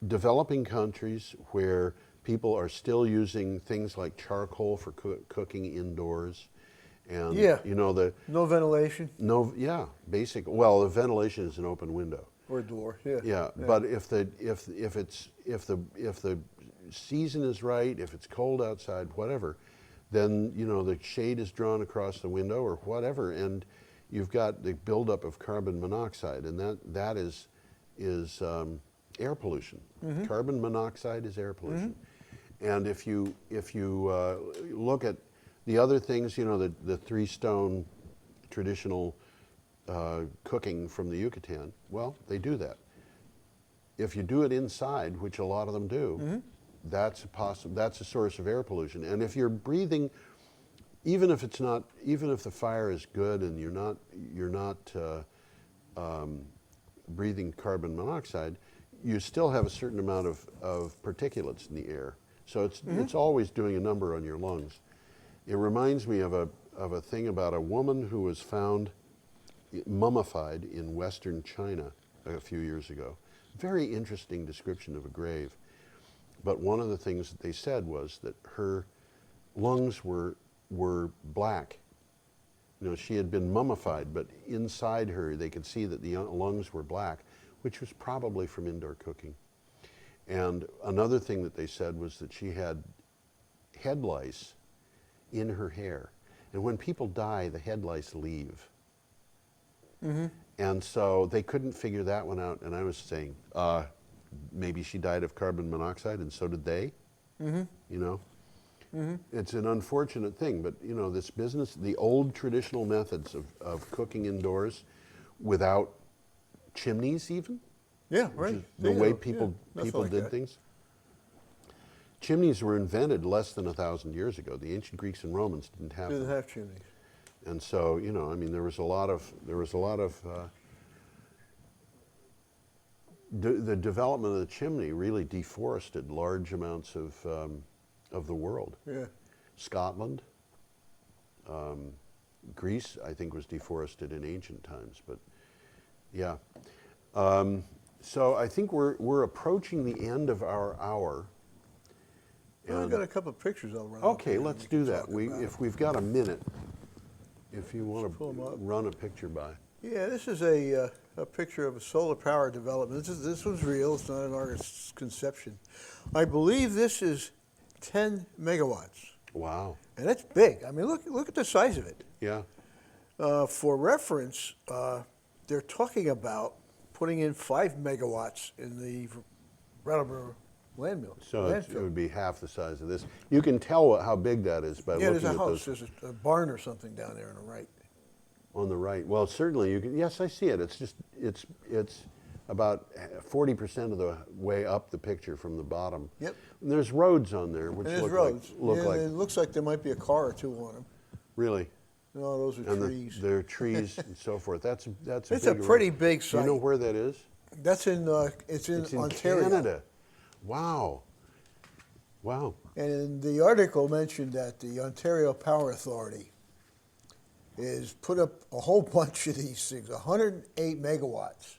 developing countries where people are still using things like charcoal for cooking indoors. And, no ventilation. Basic. Well, the ventilation is an open window. Or a door, Yeah, but if the season is right, if it's cold outside, whatever, then the shade is drawn across the window or whatever, and you've got the buildup of carbon monoxide, and that is air pollution. Mm-hmm. Carbon monoxide is air pollution, and if you look at the other things, the 3-stone traditional cooking from the Yucatan, well, they do that. If you do it inside, which a lot of them do, that's a source of air pollution. And if you're breathing, even if the fire is good and you're not breathing carbon monoxide, you still have a certain amount of particulates in the air. So it's always doing a number on your lungs. It reminds me of a thing about a woman who was found mummified in Western China a few years ago. Very interesting description of a grave. But one of the things that they said was that her lungs were black. She had been mummified, but inside her they could see that the lungs were black, which was probably from indoor cooking. And another thing that they said was that she had head lice in her hair. And when people die, the head lice leave. Mm-hmm. And so they couldn't figure that one out. And I was saying, maybe she died of carbon monoxide, and so did they. Mm-hmm. It's an unfortunate thing, but this business, the old traditional methods of cooking indoors without chimneys even. Yeah, right. The way people did things. Chimneys were invented less than 1,000 years ago. The ancient Greeks and Romans didn't have them. Didn't have chimneys. And so, there was a lot of the development of the chimney really deforested large amounts of the world. Yeah. Scotland, Greece, I think, was deforested in ancient times, but yeah. So I think we're approaching the end of our hour. I've got a couple of pictures I'll run. Okay, let's do that. If we've got a minute, if you want to run a picture by. Yeah, this is a picture of a solar power development. This was real. It's not an artist's conception. I believe this is 10 megawatts. Wow. And that's big. I mean, look at the size of it. Yeah. For reference, they're talking about putting in 5 megawatts in the Brattleboro landfill. So it would be half the size of this. You can tell how big that is by looking at those. There's a house. There's a barn or something down there on the right. On the right. Well, certainly you can. Yes, I see it. It's just it's about 40% of the way up the picture from the bottom. Yep. And there's roads on there, which There's look roads. like It looks like there might be a car or two on them. really. No, those are And trees. they're trees and so forth. That's It's a a big pretty road. big Do site. you know where that is? That's in it's in Ontario. Canada. Wow. Wow. And the article mentioned that the Ontario Power Authority is put up a whole bunch of these things, 108 megawatts.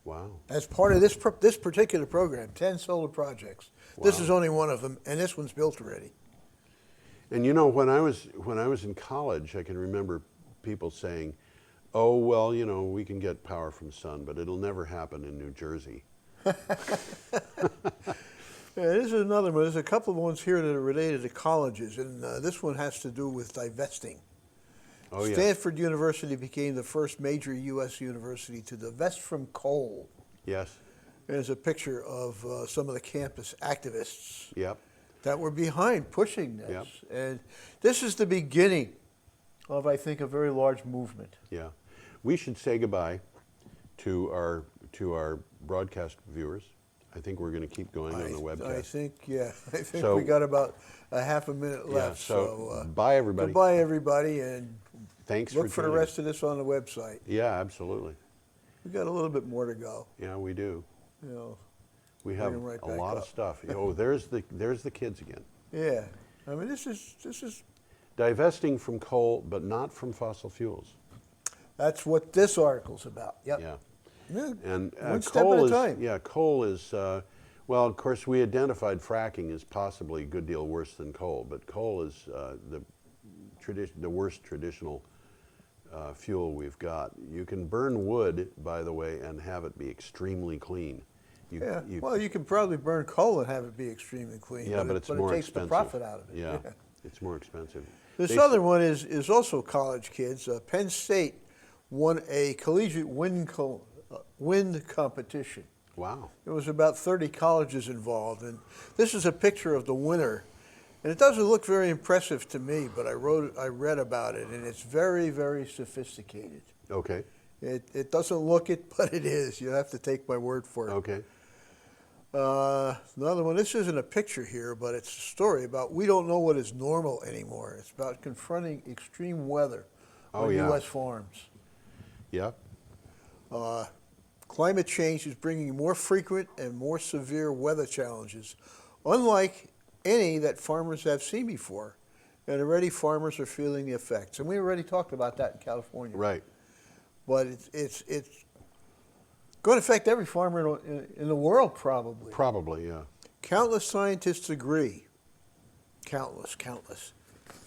Wow. As part of this particular program, 10 solar projects. This Wow. is only one of them, and this one's built already. And you know, when I was in college, I can remember people saying, "Oh, well, you know, we can get power from sun, but it'll never happen in New Jersey." Yeah, this is another one. There's a couple of ones here that are related to colleges, and this one has to do with divesting. Oh, yeah. Stanford University became the first major U.S. university to divest from coal. Yes. There's a picture of some of the campus activists Yep. that were behind pushing this. Yep. And this is the beginning of, I think, a very large movement. Yeah. We should say goodbye to our broadcast viewers. I think we're going to keep going on the webcast. I think So- we got about a half a minute Yeah, left. so bye, everybody. Goodbye, everybody, and Thanks look for for the joining. rest of this on the website. Yeah, absolutely. We got a little bit more to go. Yeah, we do. You know, We Bring have 'em right a back lot up. of stuff. Oh, there's the kids again. yeah. I mean, this is Divesting from coal, but not from fossil fuels. that's what this article's about. Yep. Yeah. Yeah, And one step coal at a is time. coal is well, of course, we identified fracking as possibly a good deal worse than coal, but coal is the worst traditional fuel we've got. You can burn wood, by the way, and have it be extremely clean. Yeah. Well, you can probably burn coal and have it be extremely clean. yeah, but it's it more takes expensive. the profit out of it. Yeah, it's more expensive. This They other one is also college kids. Penn State won a collegiate wind competition. Wow. There was about 30 colleges involved, and this is a picture of the winner. And it doesn't look very impressive to me, but I read about it, and it's very, very sophisticated. Okay. It doesn't look it, but it is. You have to take my word for it. Okay. Another one, this isn't a picture here, but it's a story about we don't know what is normal anymore. It's about confronting extreme weather on U.S. farms. Yeah. Climate change is bringing more frequent and more severe weather challenges, unlike any that farmers have seen before. And already farmers are feeling the effects. And we already talked about that in California. Right. But it's going to affect every farmer in the world, probably. Probably, yeah. Countless scientists agree, countless,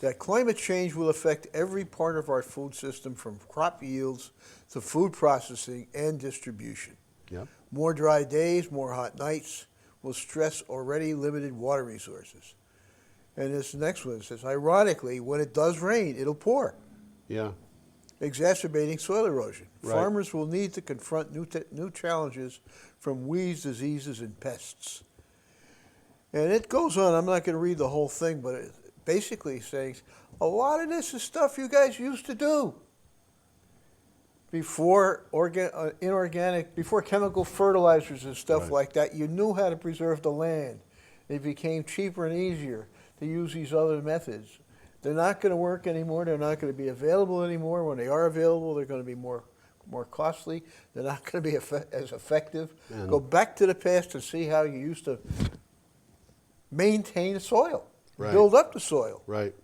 that climate change will affect every part of our food system, from crop yields to food processing and distribution. Yep. More dry days, more hot nights will stress already limited water resources. And this next one says, ironically, when it does rain, it'll pour, Yeah. exacerbating soil erosion. Right. Farmers will need to confront new challenges from weeds, diseases, and pests. And it goes on. I'm not going to read the whole thing, but it basically saying a lot of this is stuff you guys used to do before before chemical fertilizers and stuff Right. like that. You knew how to preserve the land. It became cheaper and easier to use these other methods. They're not going to work anymore. They're not going to be available anymore. When they are available, they're going to be more costly. They're not going to be as effective. And go back to the past and see how you used to maintain the soil, Right. build up the soil. Right.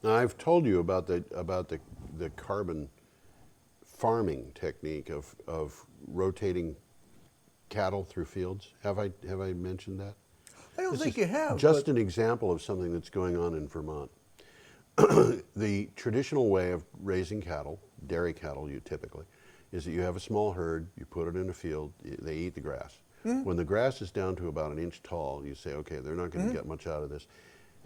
Now, I've told you about the carbon farming technique of rotating cattle through fields. Have I mentioned that? I don't This think is you have. Just but an example of something that's going on in Vermont. The traditional way of raising cattle, dairy cattle typically, is that you have a small herd, you put it in a field, they eat the grass. When the grass is down to about an inch tall, you say, okay, they're not going to get much out of this,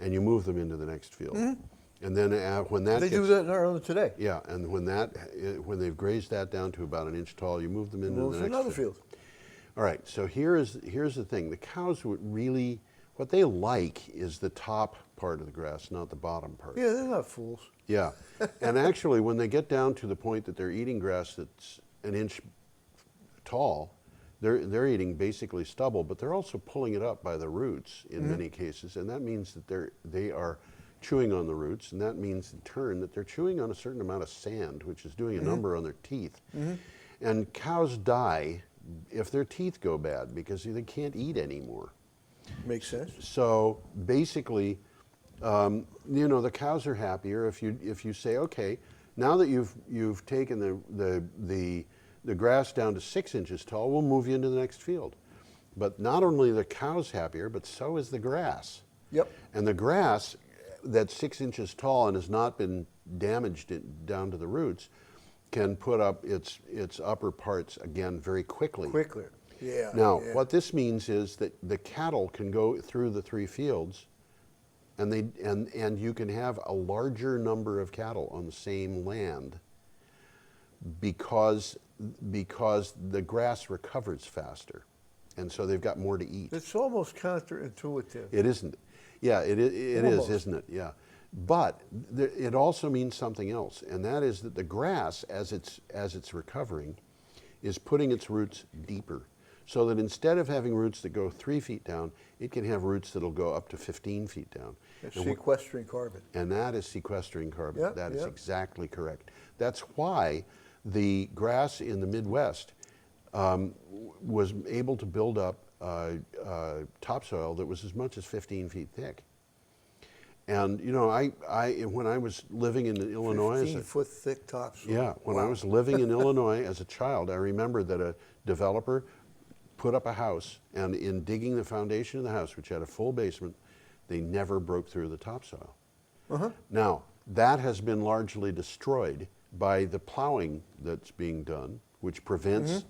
and you move them into the next field. And then when that they gets, do that in Ireland today. yeah, and when they've grazed that down to about an inch tall, you move them into Move the to next another field. All right, so here's the thing. The cows would really What they like is the top part of the grass, not the bottom part. Yeah, they're not fools. Yeah, and actually when they get down to the point that they're eating grass that's an inch tall, they're eating basically stubble, but they're also pulling it up by the roots in many cases, and that means that they are chewing on the roots, and that means in turn that they're chewing on a certain amount of sand, which is doing a number on their teeth. And cows die if their teeth go bad because they can't eat anymore. Makes sense. So basically, you know, the cows are happier if you say, okay, now that you've taken the grass down to 6 inches tall, we'll move you into the next field. But not only are the cows happier, but so is the grass. Yep. And the grass that's 6 inches tall and has not been damaged down to the roots can put up its upper parts again very quickly. Quickly. Yeah. Now, yeah. what this means is that the cattle can go through the 3 fields, and you can have a larger number of cattle on the same land because the grass recovers faster, and so they've got more to eat. It's almost counterintuitive. It isn't. Yeah, it is, Almost. isn't it? Yeah. But it also means something else, and that is that the grass, as it's recovering, is putting its roots deeper. So that instead of having roots that go 3 feet down, it can have roots that'll go up to 15 feet down. It's sequestering carbon. And that is sequestering carbon. Yep, That is yep. exactly correct. That's why the grass in the Midwest was able to build up topsoil that was as much as 15 feet thick. And you know, when I was living in Illinois, 15-foot thick topsoil. yeah, when I Wow. was living in Illinois as a child, I remember that a developer put up a house, and in digging the foundation of the house, which had a full basement, they never broke through the topsoil. Now, that has been largely destroyed by the plowing that's being done, which prevents,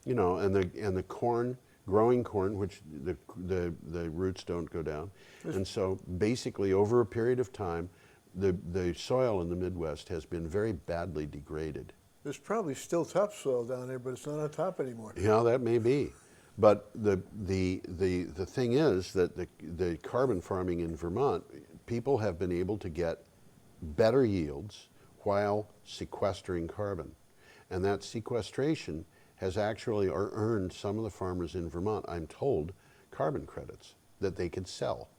you know, and the corn, growing corn, which the roots don't go down. And so basically over a period of time, the soil in the Midwest has been very badly degraded. There's probably still topsoil down there, but it's not on top anymore. Yeah, that may be. But the thing is that the carbon farming in Vermont, people have been able to get better yields while sequestering carbon. And that sequestration has actually earned some of the farmers in Vermont, I'm told, carbon credits that they could sell.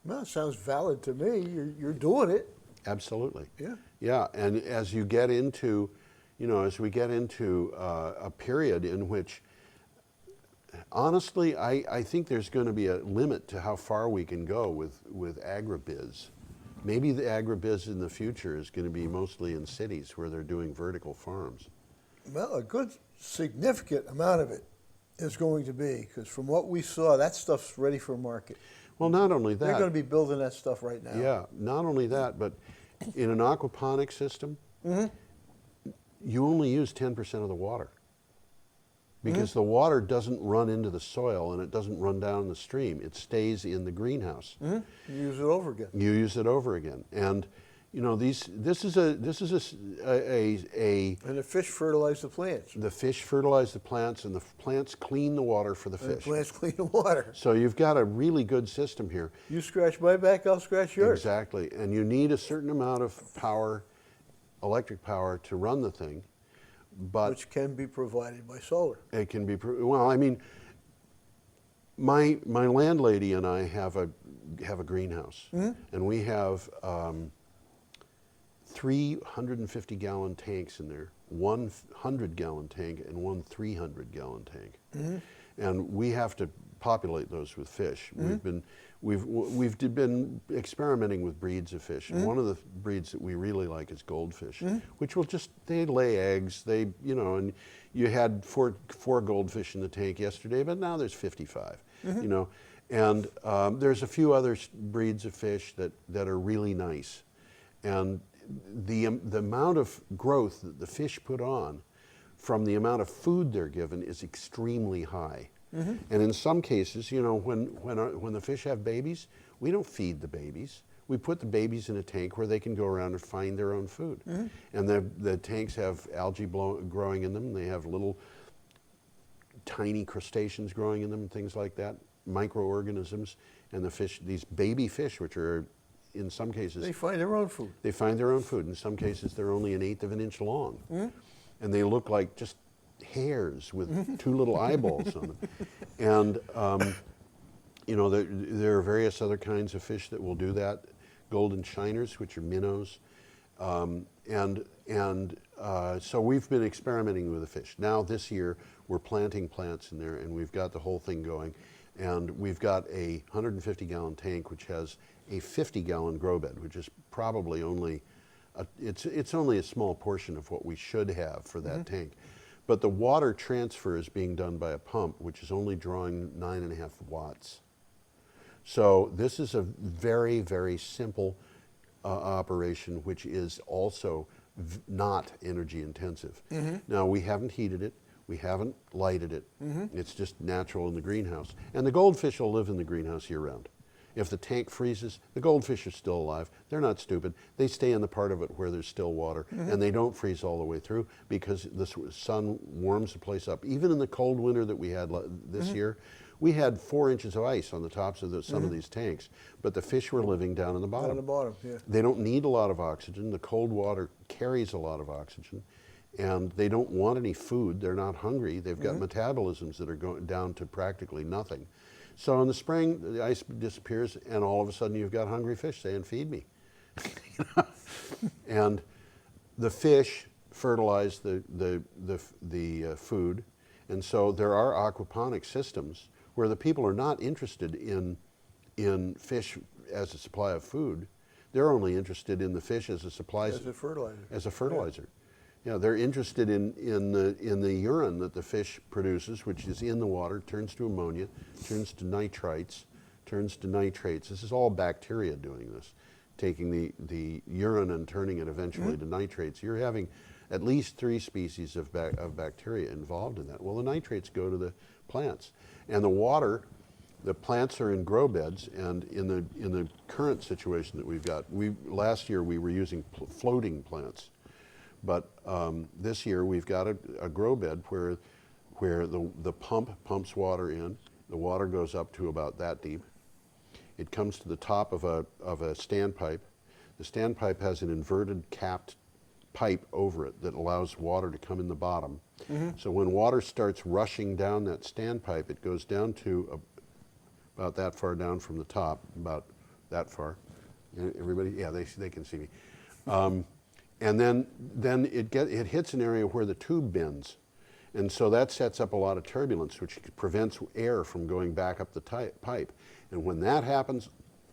Well, it sounds valid to me. You're doing it. Absolutely. Yeah. Yeah, and as you get into, you know, as we get into a period in which, honestly, I think there's going to be a limit to how far we can go with agribiz. Maybe the agribiz in the future is going to be mostly in cities where they're doing vertical farms. Well, a good significant amount of it is going to be, because from what we saw, that stuff's ready for market. Well, not only that. They're going to be building that stuff right now. Yeah, not only that, but in an aquaponic system, you only use 10% of the water. Because the water doesn't run into the soil and it doesn't run down the stream. It stays in the greenhouse. You use it over again. You use it over again. And you know, this is a And the fish fertilize the plants. the fish fertilize the plants, and the plants clean the water for the And the fish. plants clean the water. So you've got a really good system here. You scratch my back, I'll scratch yours. Exactly. And you need a certain amount of power, electric power, to run the thing. But Which can be provided by solar. it can be, well, I mean, my landlady and I have a greenhouse, and we have 350-gallon tanks in there, one 100-gallon tank and one 300-gallon tank, and we have to populate those with fish. We've been experimenting with breeds of fish, and one of the breeds that we really like is goldfish, which they lay eggs. They, you know, and you had four goldfish in the tank yesterday, but now there's 55. You know, and there's a few other breeds of fish that are really nice, and the amount of growth that the fish put on from the amount of food they're given is extremely high. And in some cases, you know, when the fish have babies, we don't feed the babies. We put the babies in a tank where they can go around and find their own food. And the tanks have algae growing in them. They have little tiny crustaceans growing in them, things like that, microorganisms, and the fish, these baby fish, which are in some cases... They find their own food. They find their own food. In some cases, they're only 1/8 of an inch long. And they look like just hairs with 2 little eyeballs on them. And, you know, there are various other kinds of fish that will do that. Golden shiners, which are minnows. So we've been experimenting with the fish. Now this year, we're planting plants in there, and we've got the whole thing going. And we've got a 150-gallon tank, which has a 50-gallon grow bed, which is probably only, it's only a small portion of what we should have for that tank. But the water transfer is being done by a pump, which is only drawing 9.5 watts. So this is a very, very simple operation, which is also not energy intensive. Now, we haven't heated it. We haven't lighted it. It's just natural in the greenhouse. And the goldfish will live in the greenhouse year round. If the tank freezes, the goldfish are still alive. They're not stupid. They stay in the part of it where there's still water, and they don't freeze all the way through because the sun warms the place up. Even in the cold winter that we had this year, we had 4 inches of ice on the tops of some of these tanks, but the fish were living down in the bottom. Down the bottom, yeah. They don't need a lot of oxygen. The cold water carries a lot of oxygen, and they don't want any food. They're not hungry. They've got metabolisms that are going down to practically nothing. So in the spring, the ice disappears, and all of a sudden you've got hungry fish saying, "Feed me." And the fish fertilize the food, and so there are aquaponic systems where the people are not interested in fish as a supply of food. They're only interested in the fish as a supply As a fertilizer. As a fertilizer. Yeah, they're interested in the urine that the fish produces, which is in the water, turns to ammonia, turns to nitrites, turns to nitrates. This is all bacteria doing this, taking the urine and turning it eventually to nitrates. You're having at least 3 species of bacteria involved in that. Well, the nitrates go to the plants. And the water, the plants are in grow beds, and in the current situation that we've got, last year we were using floating plants. But this year we've got a grow bed where the pump pumps water in. The water goes up to about that deep. It comes to the top of a standpipe. The standpipe has an inverted capped pipe over it that allows water to come in the bottom. So when water starts rushing down that standpipe, it goes down to about that far down from the top, about that far. Everybody, yeah, they can see me. And then it hits an area where the tube bends. And so that sets up a lot of turbulence, which prevents air from going back up the pipe. And when that happens,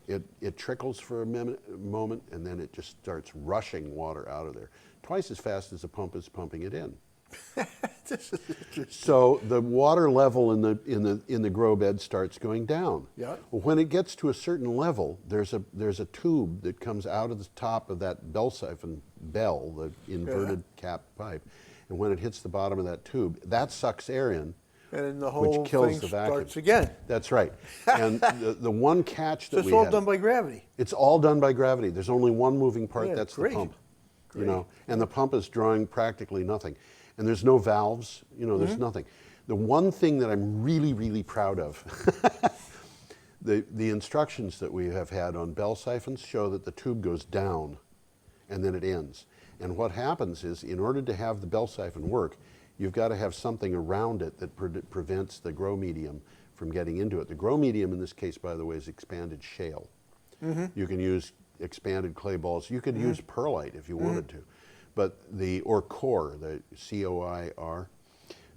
it trickles for a moment, and then it just starts rushing water out of there, twice as fast as the pump is pumping it in. So the water level in the grow bed starts going down. Yeah. Well, when it gets to a certain level, there's a tube that comes out of the top of that bell siphon the inverted cap pipe, and when it hits the bottom of that tube, that sucks air in, And then the whole which kills thing the vacuum. starts again. That's right. And the one catch that So it's we all had, done by gravity. it's all done by gravity. There's only one moving part. Yeah, That's great. the pump. Great. You know, and the pump is drawing practically nothing. And there's no valves, you know, there's nothing. The one thing that I'm really, really proud of, the instructions that we have had on bell siphons show that the tube goes down and then it ends. And what happens is, in order to have the bell siphon work, you've got to have something around it that prevents the grow medium from getting into it. The grow medium in this case, by the way, is expanded shale. You can use expanded clay balls. You could use perlite if you wanted to. But or core, the C-O-I-R.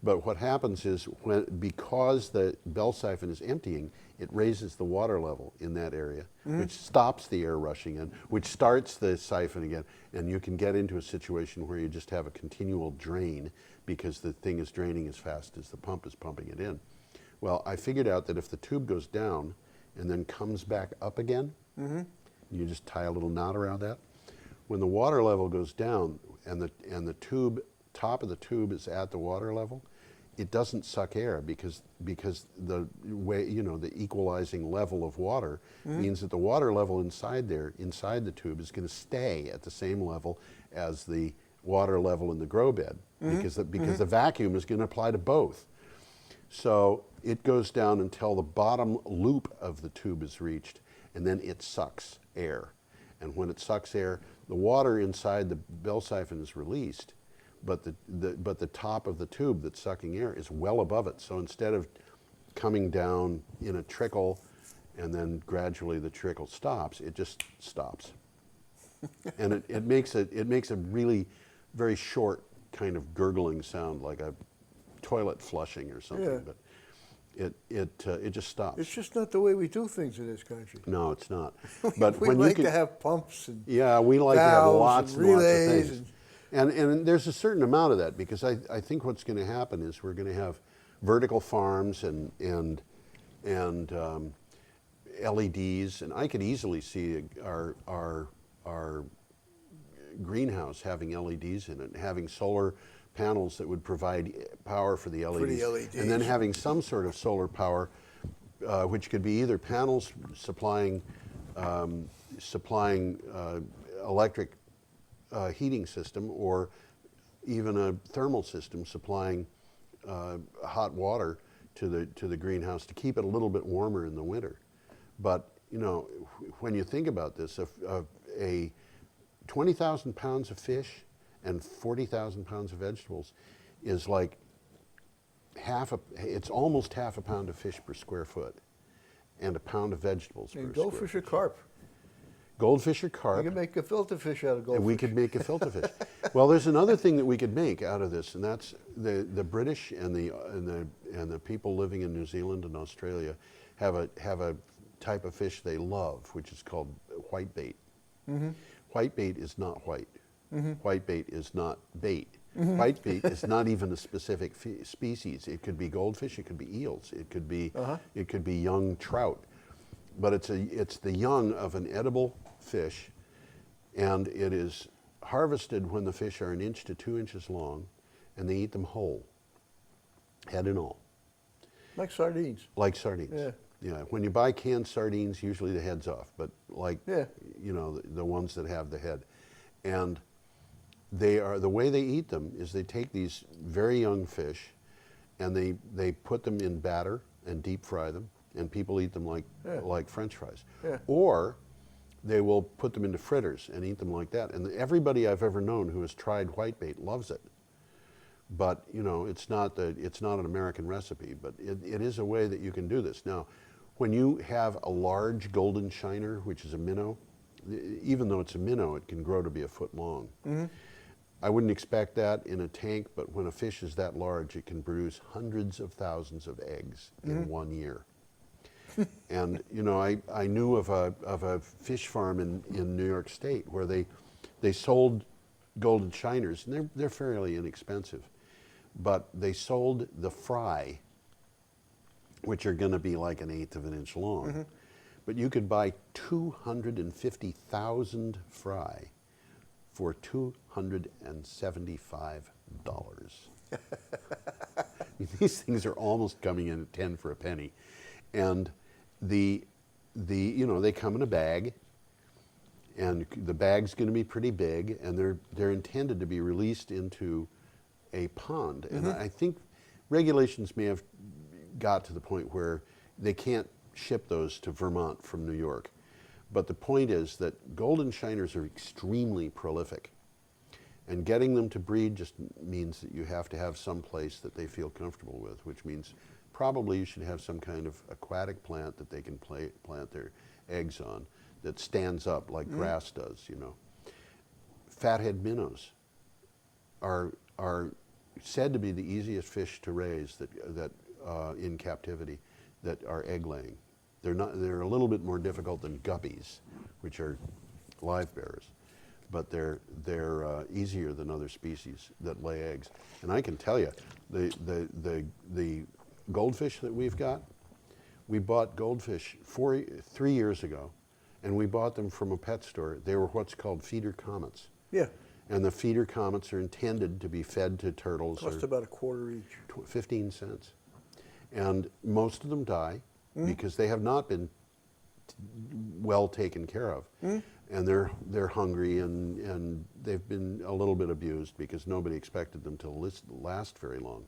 But what happens is, because the bell siphon is emptying, it raises the water level in that area, which stops the air rushing in, which starts the siphon again, and you can get into a situation where you just have a continual drain because the thing is draining as fast as the pump is pumping it in. Well, I figured out that if the tube goes down and then comes back up again, you just tie a little knot around that. When the water level goes down and the top of the tube is at the water level, it doesn't suck air because the way, you know, the equalizing level of water means that the water level inside the tube is going to stay at the same level as the water level in the grow bed because the vacuum is going to apply to both. So it goes down until the bottom loop of the tube is reached, and then it sucks air. And when it sucks air, the water inside the bell siphon is released, but the top of the tube that's sucking air is well above it. So instead of coming down in a trickle and then gradually the trickle stops, it just stops. And it makes a really very short kind of gurgling sound, like a toilet flushing or something. Yeah. But it just stops. It's just not the way we do things in this country. No, it's not. But we when like you to have pumps and yeah, we like to have valves lots and and lots of relays things. And there's a certain amount of that, because I think what's going to happen is we're going to have vertical farms and LEDs, and I could easily see our greenhouse having LEDs in it, and having solar panels that would provide power for the LEDs, For the LEDs. and then having some sort of solar power, which could be either panels supplying electric heating system, or even a thermal system supplying hot water to the greenhouse to keep it a little bit warmer in the winter. But you know, when you think about this, a 20,000 pounds of fish and 40,000 pounds of vegetables is like it's almost half a pound of fish per square foot, and a pound of vegetables per and square goldfish foot. or carp. Goldfish or You carp. can make a filter fish out of goldfish. We could make a filter fish. Well, there's another thing that we could make out of this, and that's the British and the people living in New Zealand and Australia have a type of fish they love, which is called whitebait. Mm-hmm. Whitebait is not white. Mm-hmm. Whitebait is not bait. Mm-hmm. Whitebait is not even a specific species. It could be goldfish. It could be eels. It could be young trout. But it's the young of an edible fish, and it is harvested when the fish are 1 inch to 2 inches long, and they eat them whole, head and all. Like sardines. Like sardines. Yeah. Yeah. When you buy canned sardines, usually the head's off, but like, Yeah. you know, the ones that have the head. And the way they eat them is they take these very young fish and they put them in batter and deep fry them, and people eat them like French fries. Yeah. Or they will put them into fritters and eat them like that. And everybody I've ever known who has tried whitebait loves it. But you know, it's not an American recipe, but it is a way that you can do this. Now, when you have a large golden shiner, which is a minnow, even though it's a minnow, it can grow to be 1 foot long. Mm-hmm. I wouldn't expect that in a tank, but when a fish is that large, it can produce hundreds of thousands of eggs in 1 year. And you know, I knew of a fish farm in New York State where they sold golden shiners, and they're fairly inexpensive, but they sold the fry, which are going to be like 1/8 of an inch long. Mm-hmm. But you could buy 250,000 fry for $275. These things are almost coming in at 10 for a penny, and the you know, they come in a bag, and the bag's going to be pretty big, and they're intended to be released into a pond. And I think regulations may have got to the point where they can't ship those to Vermont from New York. But the point is that golden shiners are extremely prolific, and getting them to breed just means that you have to have some place that they feel comfortable with, which means probably you should have some kind of aquatic plant that they can plant their eggs on that stands up like grass does, you know. Fathead minnows are said to be the easiest fish to raise that in captivity that are egg laying. They're a little bit more difficult than guppies, which are live bearers, but they're easier than other species that lay eggs. And I can tell you, the goldfish that we've got, we bought goldfish 3 years ago, and we bought them from a pet store. They were what's called feeder comets. Yeah. And the feeder comets are intended to be fed to turtles. Cost about a quarter each. 15 cents. And most of them die because they have not been well taken care of. And they're hungry, and they've been a little bit abused because nobody expected them to last very long.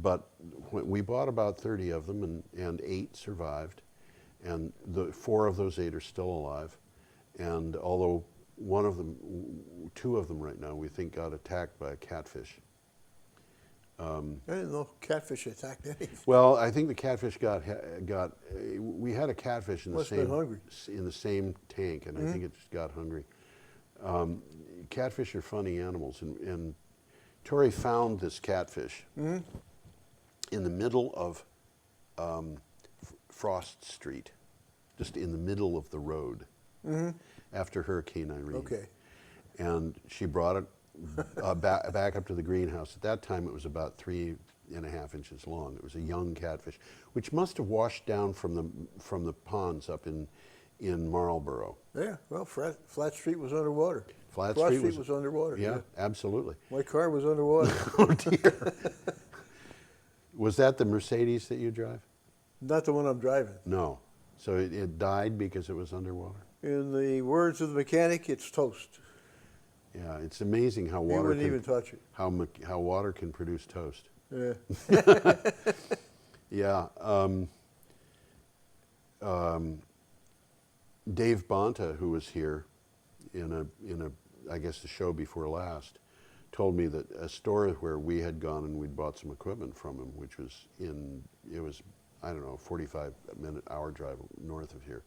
But we bought about 30 of them, and 8 survived, and 4 of those 8 are still alive. And although 2 of them right now, we think got attacked by a catfish. I didn't know catfish attacked anything. Well, I think the catfish got. We had a catfish in the Must have been hungry. same tank, and I think it just got hungry. Catfish are funny animals, and Tori found this catfish in the middle of Frost Street, just in the middle of the road, after Hurricane Irene. Okay. And she brought it back up to the greenhouse. At that time, it was about 3.5 inches long. It was a young catfish, which must have washed down from the ponds up in Marlborough. Yeah, well, Flat Street was underwater. Flat Frost Street was underwater. Yeah, absolutely. My car was underwater. Oh dear. Was that the Mercedes that you drive? Not the one I'm driving. No. So it died because it was underwater? In the words of the mechanic, it's toast. Yeah, it's amazing how He water wouldn't even touch it. how water can produce toast. Yeah. Yeah. Dave Bonta, who was here in a I guess the show before last, told me that a store where we had gone and we'd bought some equipment from him, which was I don't know, 45-minute hour drive north of here.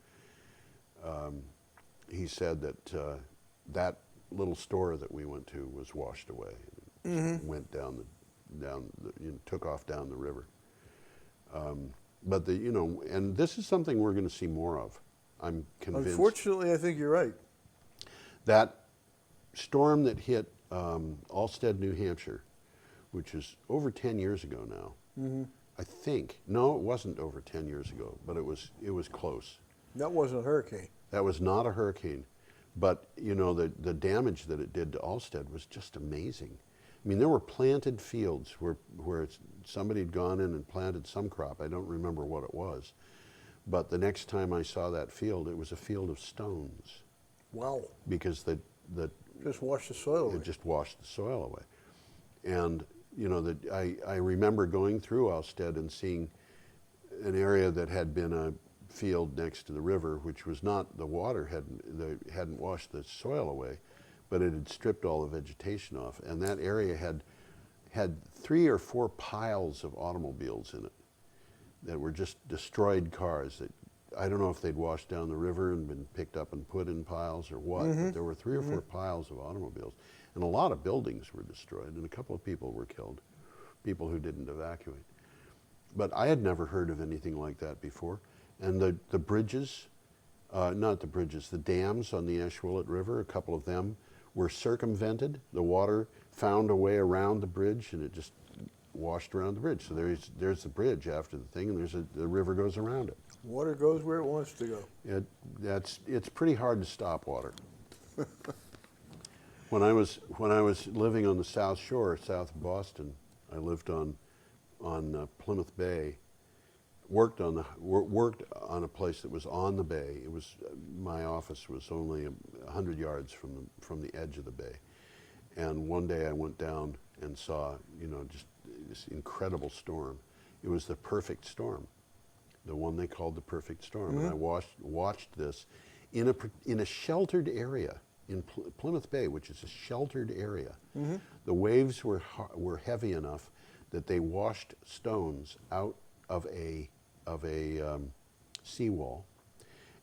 He said that that little store that we went to was washed away. It went took off down the river. But and this is something we're going to see more of. I'm convinced. Unfortunately, I think you're right. That storm that hit Alstead, New Hampshire, which is over 10 years ago now. I think. No, it wasn't over 10 years ago, but it was close. That wasn't a hurricane. That was not a hurricane. But, the damage that it did to Alstead was just amazing. I mean, there were planted fields where somebody had gone in and planted some crop. I don't remember what it was. But the next time I saw that field, it was a field of stones. Wow. Because just washed the soil away. It just washed the soil away. And, I remember going through Alstead and seeing an area that had been a field next to the river, which was not, the water hadn't washed the soil away, but it had stripped all the vegetation off. And that area had 3 or 4 piles of automobiles in it that were just destroyed cars that I don't know if they'd washed down the river and been picked up and put in piles or what, but there were 3 or 4 piles of automobiles. And a lot of buildings were destroyed, and a couple of people were killed, people who didn't evacuate. But I had never heard of anything like that before. And the bridges, not the bridges, the dams on the Ashwillet River, a couple of them were circumvented. The water found a way around the bridge, and it just washed around the bridge. So there's the bridge after the thing, and the river goes around it. Water goes where it wants to go. It's pretty hard to stop water. When I was living on the South Shore, south of Boston, I lived on Plymouth Bay. Worked on a place that was on the bay. It was my office was only 100 yards from the edge of the bay, and one day I went down and saw just this incredible storm. It was the perfect storm, the one they called the perfect storm. And I watched this in a sheltered area in Plymouth Bay, which is a sheltered area. The waves were heavy enough that they washed stones out of a seawall,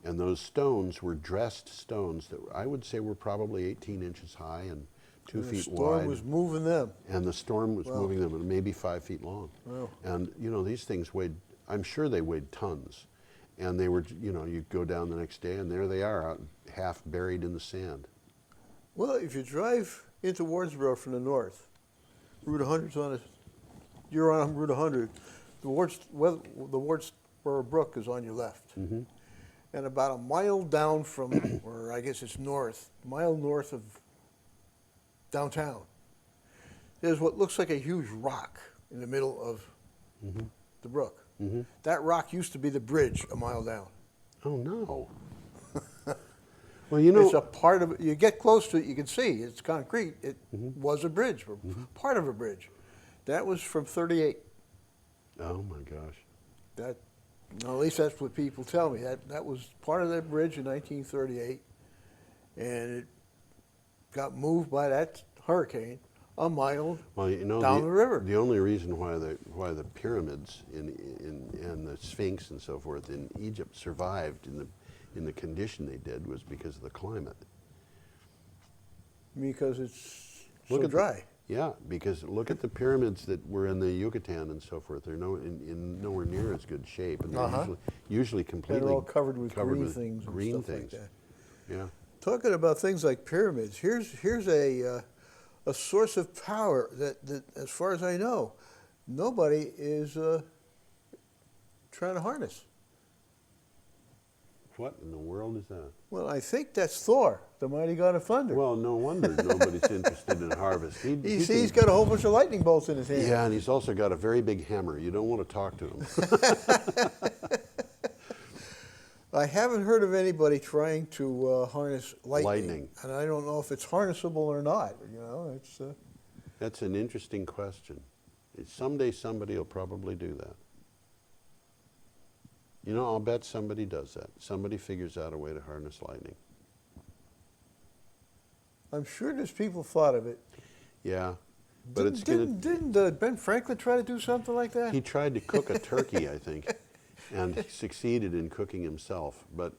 and those stones were dressed stones that I would say were probably 18 inches high and 2 feet wide. The storm was moving them. And the storm was moving them, and maybe 5 feet long. Wow. And these things weighed, I'm sure they weighed tons. And they were, you go down the next day, and there they are, out half buried in the sand. Well, if you drive into Wardsboro from the north, Route 100's you're on Route 100. The Wardsboro Brook is on your left. And about a mile down from, or I guess it's north, a mile north of downtown, there's what looks like a huge rock in the middle of the brook. That rock used to be the bridge a mile down. Oh, no. Well, it's a part of it. You get close to it, you can see it's concrete. It was a bridge, part of a bridge. That was from 38. Oh my gosh. That, well, at least that's what people tell me. That was part of that bridge in 1938, and it got moved by that hurricane a mile Well, you know, down the river. the only reason why the pyramids and the Sphinx and so forth in Egypt survived in the condition they did was because of the climate. Because it's Look so at dry. Yeah, because look at the pyramids that were in the Yucatan and so forth. They're in nowhere near as good shape, and they're usually completely They're all covered with green things green and stuff things. like that. Yeah. Talking about things like pyramids, here's a source of power that, as far as I know, nobody is trying to harness. What in the world is that? Well, I think that's Thor, the mighty god of thunder. Well, no wonder nobody's interested in harvest. He's got a whole bunch of lightning bolts in his hand. Yeah, and he's also got a very big hammer. You don't want to talk to him. I haven't heard of anybody trying to harness lightning, and I don't know if it's harnessable or not. You know, it's. That's an interesting question. Someday somebody will probably do that. You know, I'll bet somebody does that. Somebody figures out a way to harness lightning. I'm sure there's people thought of it. Yeah, but Didn't Ben Franklin try to do something like that? He tried to cook a turkey, I think, and succeeded in cooking himself. But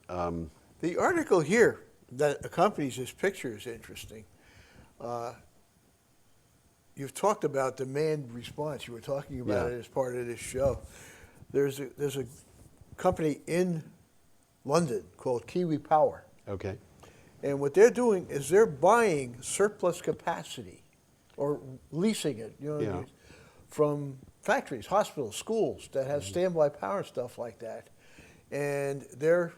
the article here that accompanies this picture is interesting. You've talked about demand response. You were talking about it as part of this show. There's a company in London called Kiwi Power. Okay. And what they're doing is they're buying surplus capacity or leasing it, from factories, hospitals, schools that have standby power and stuff like that. And they're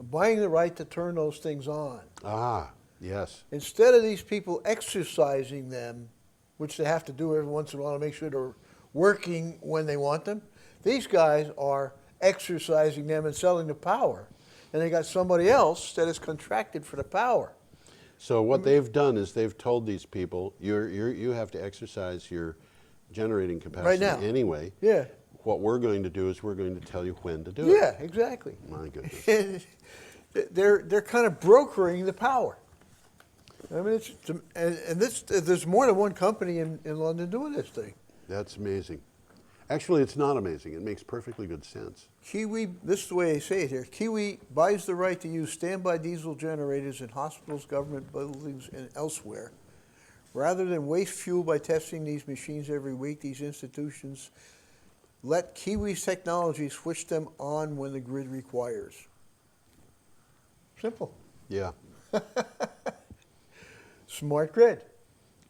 buying the right to turn those things on. Ah, yes. Instead of these people exercising them, which they have to do every once in a while to make sure they're working when they want them, these guys are exercising them and selling the power. And they got somebody else that is contracted for the power. So what they've done is they've told these people, you have to exercise your generating capacity right now. Anyway. Yeah. What we're going to do is we're going to tell you when to do it. Yeah, exactly. My goodness. They're kind of brokering the power. I mean, there's more than one company in London doing this thing. That's amazing. Actually, it's not amazing. It makes perfectly good sense. Kiwi, this is the way they say it here, Kiwi buys the right to use standby diesel generators in hospitals, government buildings, and elsewhere. Rather than waste fuel by testing these machines every week, these institutions let Kiwi's technology switch them on when the grid requires. Simple. Yeah. Smart grid.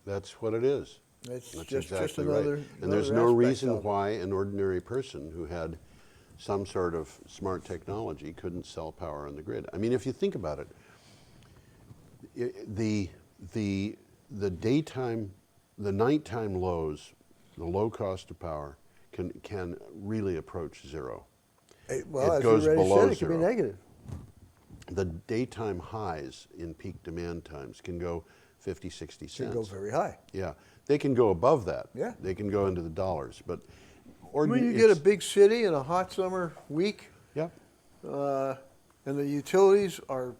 That's what it is. That's exactly just another. right. And there's no reason why an ordinary person who had some sort of smart technology couldn't sell power on the grid. I mean, if you think about it, the daytime, the nighttime lows, the low cost of power can really approach zero. Well, it as goes you already below said, it zero. can be negative. The daytime highs in peak demand times can go 50, 60 cents. Can go very high. Yeah. They can go above that. Yeah. They can go into the dollars. But when you get a big city in a hot summer week, yeah. And the utilities are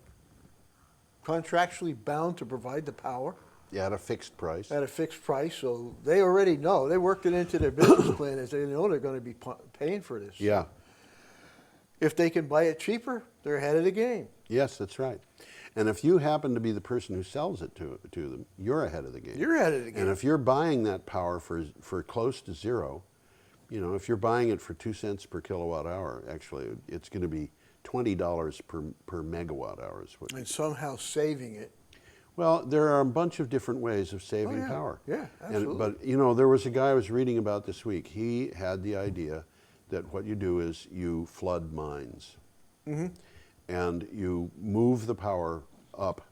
contractually bound to provide the power. Yeah, at a fixed price. At a fixed price, so they already know. They worked it into their business plan as they know they're going to be paying for this. Yeah. If they can buy it cheaper, they're ahead of the game. Yes, that's right. And if you happen to be the person who sells it to them, you're ahead of the game. You're ahead of the game. And if you're buying that power for close to zero, if you're buying it for 2 cents per kilowatt hour, actually, it's going to be $20 per megawatt hour. And somehow saving it. Well, there are a bunch of different ways of saving power. Yeah, absolutely. But there was a guy I was reading about this week. He had the idea that what you do is you flood mines. Mm-hmm. And you move the power up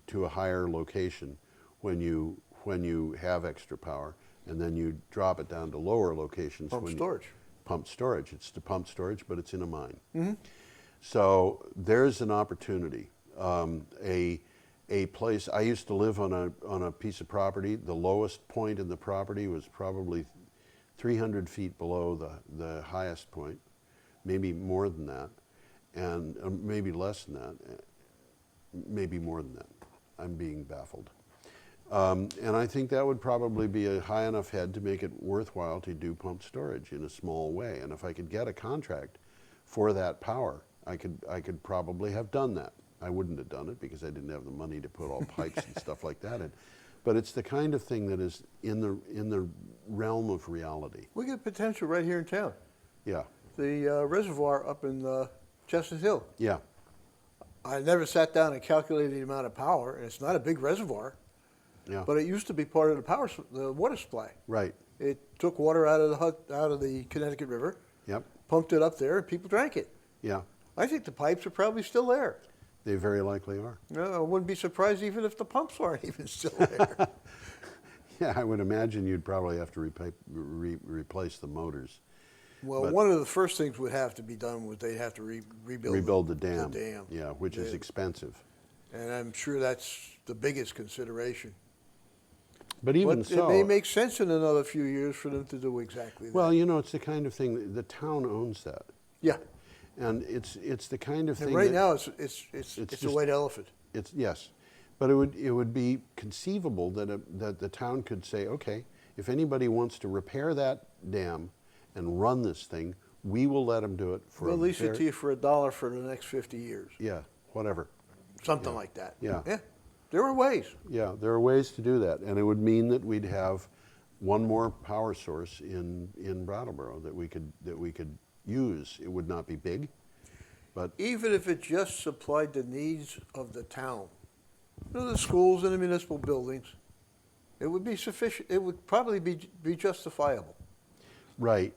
to a higher location when you have extra power, and then you drop it down to lower locations. Pump storage. Pump storage. It's to pump storage, but it's in a mine. Mm-hmm. So there's an opportunity. A place, I used to live on a piece of property. The lowest point in the property was probably 300 feet below the highest point, maybe more than that, and maybe less than that, maybe more than that. I'm being baffled. And I think that would probably be a high enough head to make it worthwhile to do pump storage in a small way. And if I could get a contract for that power, I could probably have done that. I wouldn't have done it because I didn't have the money to put all pipes and stuff like that in. But it's the kind of thing that is in the realm of reality. We get potential right here in town. Yeah. The reservoir up in Chestnut Hill. Yeah. I never sat down and calculated the amount of power, and it's not a big reservoir. Yeah. But it used to be part of the water supply. Right. It took water out of the Connecticut River. Yep. Pumped it up there, and people drank it. Yeah. I think the pipes are probably still there. They very likely are. No, I wouldn't be surprised even if the pumps aren't even still there. Yeah, I would imagine you'd probably have to replace the motors. Well, But one of the first things would have to be done was they'd have to rebuild the dam. The dam. Yeah, which is expensive. And I'm sure that's the biggest consideration. But even But so, it may make sense in another few years for them to do exactly that. well, you know, it's the kind of thing the town owns that, Yeah. and it's the kind of And thing. right that, now it's just- a white elephant. It's yes, but it would be conceivable that the town could say, okay, if anybody wants to repair that dam and run this thing, we will let them do it for They'll lease it to you for $1 for the next 50 years. Yeah, whatever. Something like that. Yeah. Yeah. There are ways. Yeah, there are ways to do that, and it would mean that we'd have one more power source in Brattleboro that we could use. It would not be big, but Even if it just supplied the needs of the town, you know, the schools and the municipal buildings, it would be sufficient. It would probably be justifiable. right.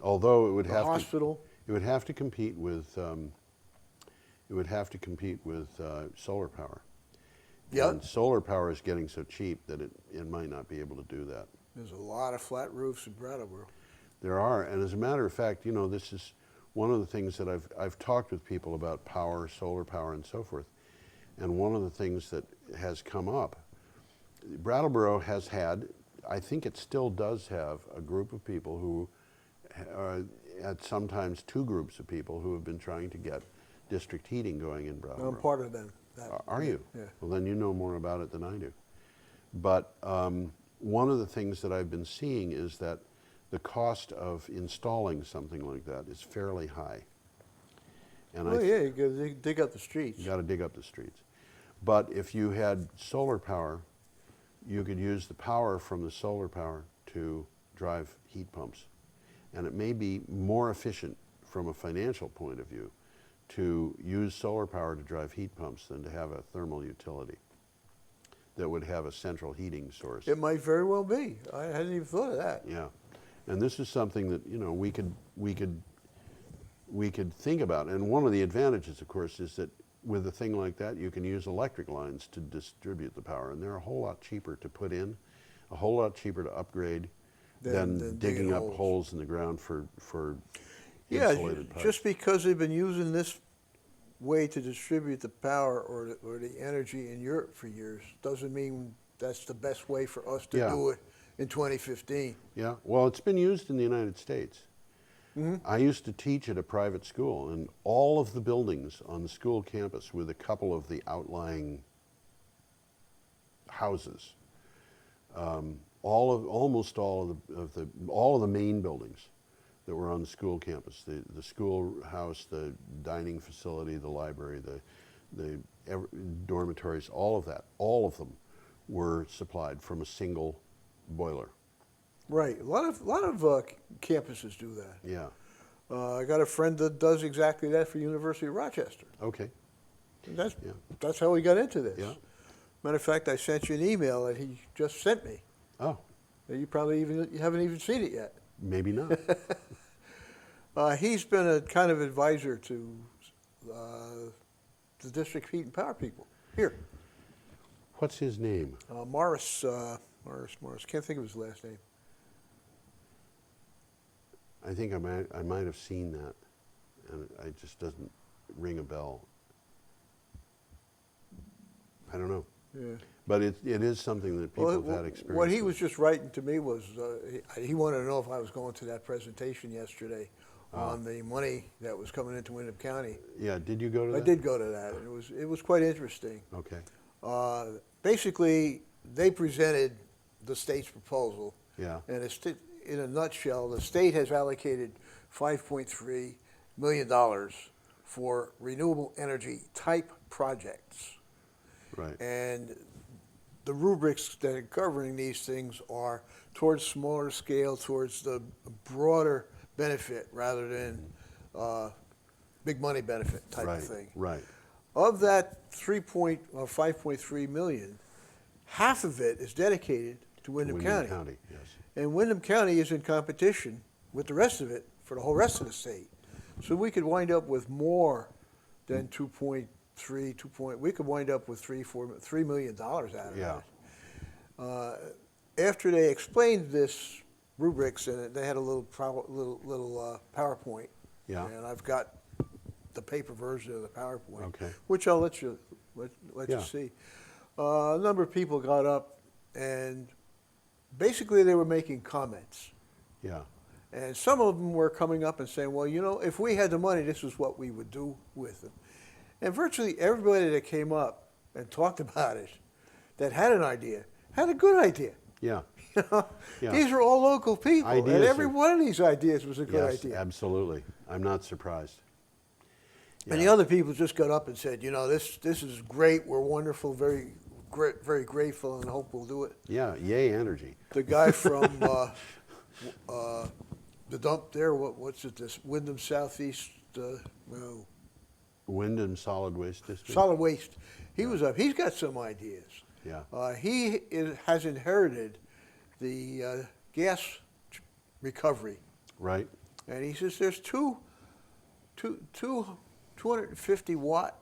Although it would The have hospital. it would have to compete with solar power. Yeah. And solar power is getting so cheap that it might not be able to do that. There's a lot of flat roofs in Brattleboro. There are, and as a matter of fact, you know, this is one of the things that I've talked with people about power, solar power, and so forth. And one of the things that has come up, Brattleboro has had, I think it still does have, a group of people who, at sometimes two groups of people who have been trying to get district heating going in Brattleboro. I'm part of them. Are you? Yeah. Well, then you know more about it than I do. But one of the things that I've been seeing is that the cost of installing something like that is fairly high. And Oh yeah, you got to dig up the streets. you got to dig up the streets. But if you had solar power, you could use the power from the solar power to drive heat pumps. And it may be more efficient from a financial point of view to use solar power to drive heat pumps than to have a thermal utility that would have a central heating source. It might very well be. I hadn't even thought of that. Yeah, and this is something that, you know, we could think about. And one of the advantages, of course, is that with a thing like that, you can use electric lines to distribute the power, and they're a whole lot cheaper to put in, a whole lot cheaper to upgrade than digging up holes in the ground for insulated pipes. Just because they've been using this way to distribute the power or the energy in Europe for years doesn't mean that's the best way for us to do it in 2015. Yeah, well, it's been used in the United States. Mm-hmm. I used to teach at a private school, and all of the buildings on the school campus, with a couple of the outlying houses, almost all of the main buildings that were on the school campus, the schoolhouse, the dining facility, the library, the dormitories, all of them were supplied from a single boiler. Right. A lot of campuses do that. Yeah. I got a friend that does exactly that for University of Rochester. Okay. And that's how we got into this. Yeah. Matter of fact, I sent you an email that he just sent me. Oh, You you haven't even seen it yet. maybe not. He's been a kind of advisor to the district heat and power people here. What's his name? Morris. Can't think of his last name. I think I might have seen that, and it just doesn't ring a bell. I don't know. Yeah. But it is something that people have had experience What he with. was just writing to me was he wanted to know if I was going to that presentation yesterday on the money that was coming into Windham County. Yeah, did you go to that? I did go to that. And it was quite interesting. Okay. Basically, they presented the state's proposal. Yeah. And in a nutshell, the state has allocated $5.3 million for renewable energy type projects. Right. And the rubrics that are governing these things are towards smaller scale, towards the broader benefit rather than big money benefit type of thing. Right. Of that 5.3 million, half of it is dedicated to Windham County. Yes. And Windham County is in competition with the rest of it for the whole rest of the state. So we could wind up with more than 2.3, we could wind up with $3 million out of it. After they explained this rubrics, and they had a little PowerPoint. Yeah. And I've got the paper version of the PowerPoint, Okay. which I'll let you see. A number of people got up, and basically they were making comments. Yeah. And some of them were coming up and saying, well, you know, if we had the money, this is what we would do with it. And virtually everybody that came up and talked about it, that had an idea, had a good idea. Yeah. You know? Yeah. These are all local people, Ideas and every are- one of these ideas was a good Yes, idea. absolutely. I'm not surprised. And the other people just got up and said, you know, this is great, we're wonderful, very grateful, and hope we'll do it. Yeah, yay energy. The guy from the dump there, what's it, this Windham Southeast, Wind and Solid Waste District. Solid Waste. He was up, he's got some ideas. Yeah. Has inherited the gas recovery. Right. And he says there's 250 watt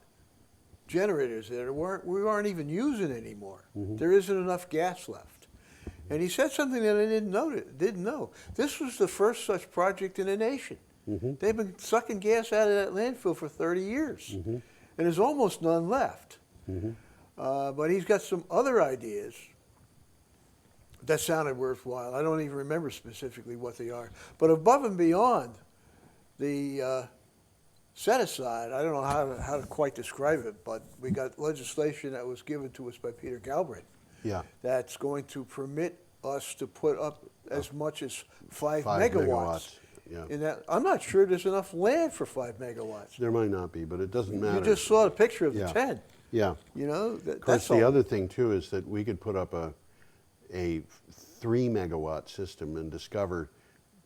generators there we aren't even using anymore. Mm-hmm. There isn't enough gas left. And he said something that I didn't know. This was the first such project in the nation. Mm-hmm. They've been sucking gas out of that landfill for 30 years. Mm-hmm. And there's almost none left. Mm-hmm. But he's got some other ideas that sounded worthwhile. I don't even remember specifically what they are. But above and beyond the set aside, I don't know how to quite describe it, but we got legislation that was given to us by Peter Galbraith Yeah. that's going to permit us to put up as much as 5 5 megawatts. Yeah. In that, I'm not sure there's enough land for 5 megawatts. There might not be, but it doesn't matter. You just saw the picture of the Yeah. 10. Yeah. You know, Of course, that's the all. other thing too is that we could put up a 3 megawatt system and discover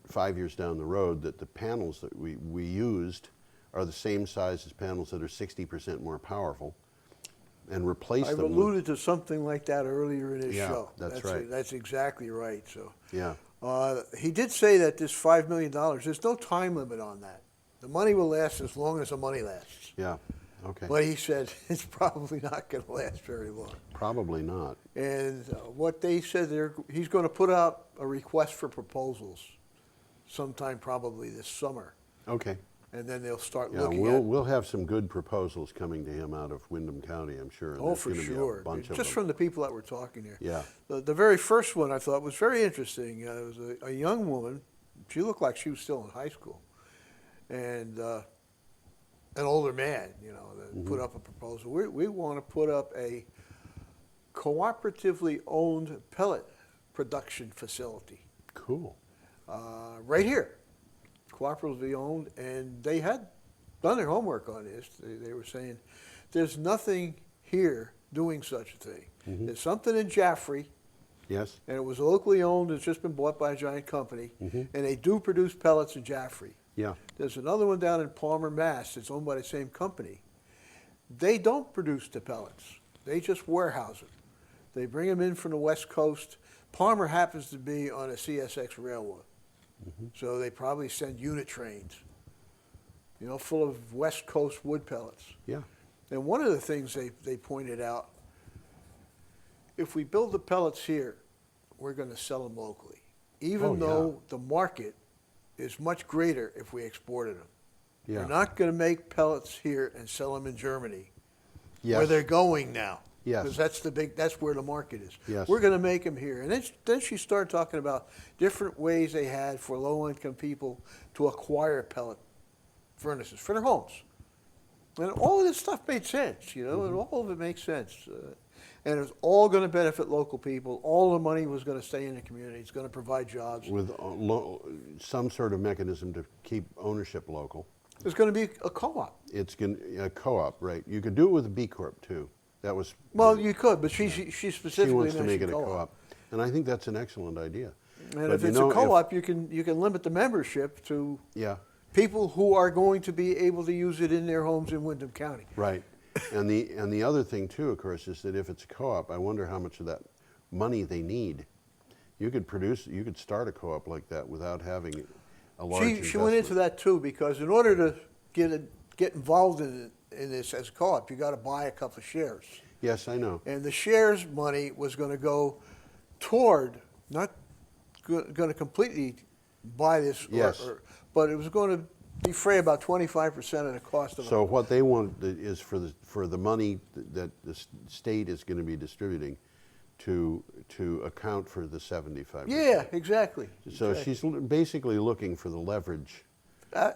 5 years down the road that the panels that we used are the same size as panels that are 60% more powerful, and replace I've them. alluded to something like that earlier in his Yeah, show. that's right. That's exactly right. So Yeah. he did say that this $5 million, there's no time limit on that. The money will last as long as the money lasts. Yeah. Okay. But he said it's probably not going to last very long. Probably not. And what they said, he's going to put out a request for proposals sometime probably this summer. Okay. And then they'll start Yeah, looking we'll have some good proposals coming to him out of Wyndham County, I'm sure. Oh, There's for gonna be a sure. bunch of Just them. from the people that were talking here. Yeah. The very first one I thought was very interesting. It was a young woman. She looked like she was still in high school. And an older man, you know, that put up a proposal. We want to put up a cooperatively owned pellet production facility. Cool. Right here. Cooperatively owned. And they had done their homework on this. They were saying, there's nothing here doing such a thing. There's something in Jaffrey, Yes. and it was locally owned. It's just been bought by a giant company, and they do produce pellets in Jaffrey. Yeah. There's another one down in Palmer, Mass. It's owned by the same company. They don't produce the pellets. They just warehouse them. They bring them in from the West Coast. Palmer happens to be on a CSX railroad, so they probably send unit trains, you know, full of West Coast wood pellets. Yeah. And one of the things they pointed out, if we build the pellets here, we're going to sell them locally, even though the market is much greater if we exported them. Yeah. We're not going to make pellets here and sell them in Germany, Yes. where they're going now. Yes. Because that's where the market is. Yes. We're going to make them here. And then she started talking about different ways they had for low-income people to acquire pellet furnaces for their homes. And all of this stuff made sense, you know, and all of it makes sense. And it was all going to benefit local people. All the money was going to stay in the community. It's going to provide jobs. With some sort of mechanism to keep ownership local. There's going to be a co-op. It's a co-op, right? You could do it with a B Corp too. That was Well, you could, but she specifically she wants to make it mentioned a co-op, and I think that's an excellent idea. And But if it's a co-op, you can limit the membership to people who are going to be able to use it in their homes in Windham County. Right. And the other thing too, of course, is that if it's a co-op, I wonder how much of that money they need. You could start a co-op like that without having a large investment. She went into that too, because in order to get involved in this as a co-op, you got to buy a couple of shares. Yes, I know. And the shares money was going to go toward, not going to completely buy this, Yes. but it was going to defray about 25% of the cost of it. So what they want is for the money that the state is going to be distributing to account for the 75%. Yeah, exactly. So she's basically looking for the leverage.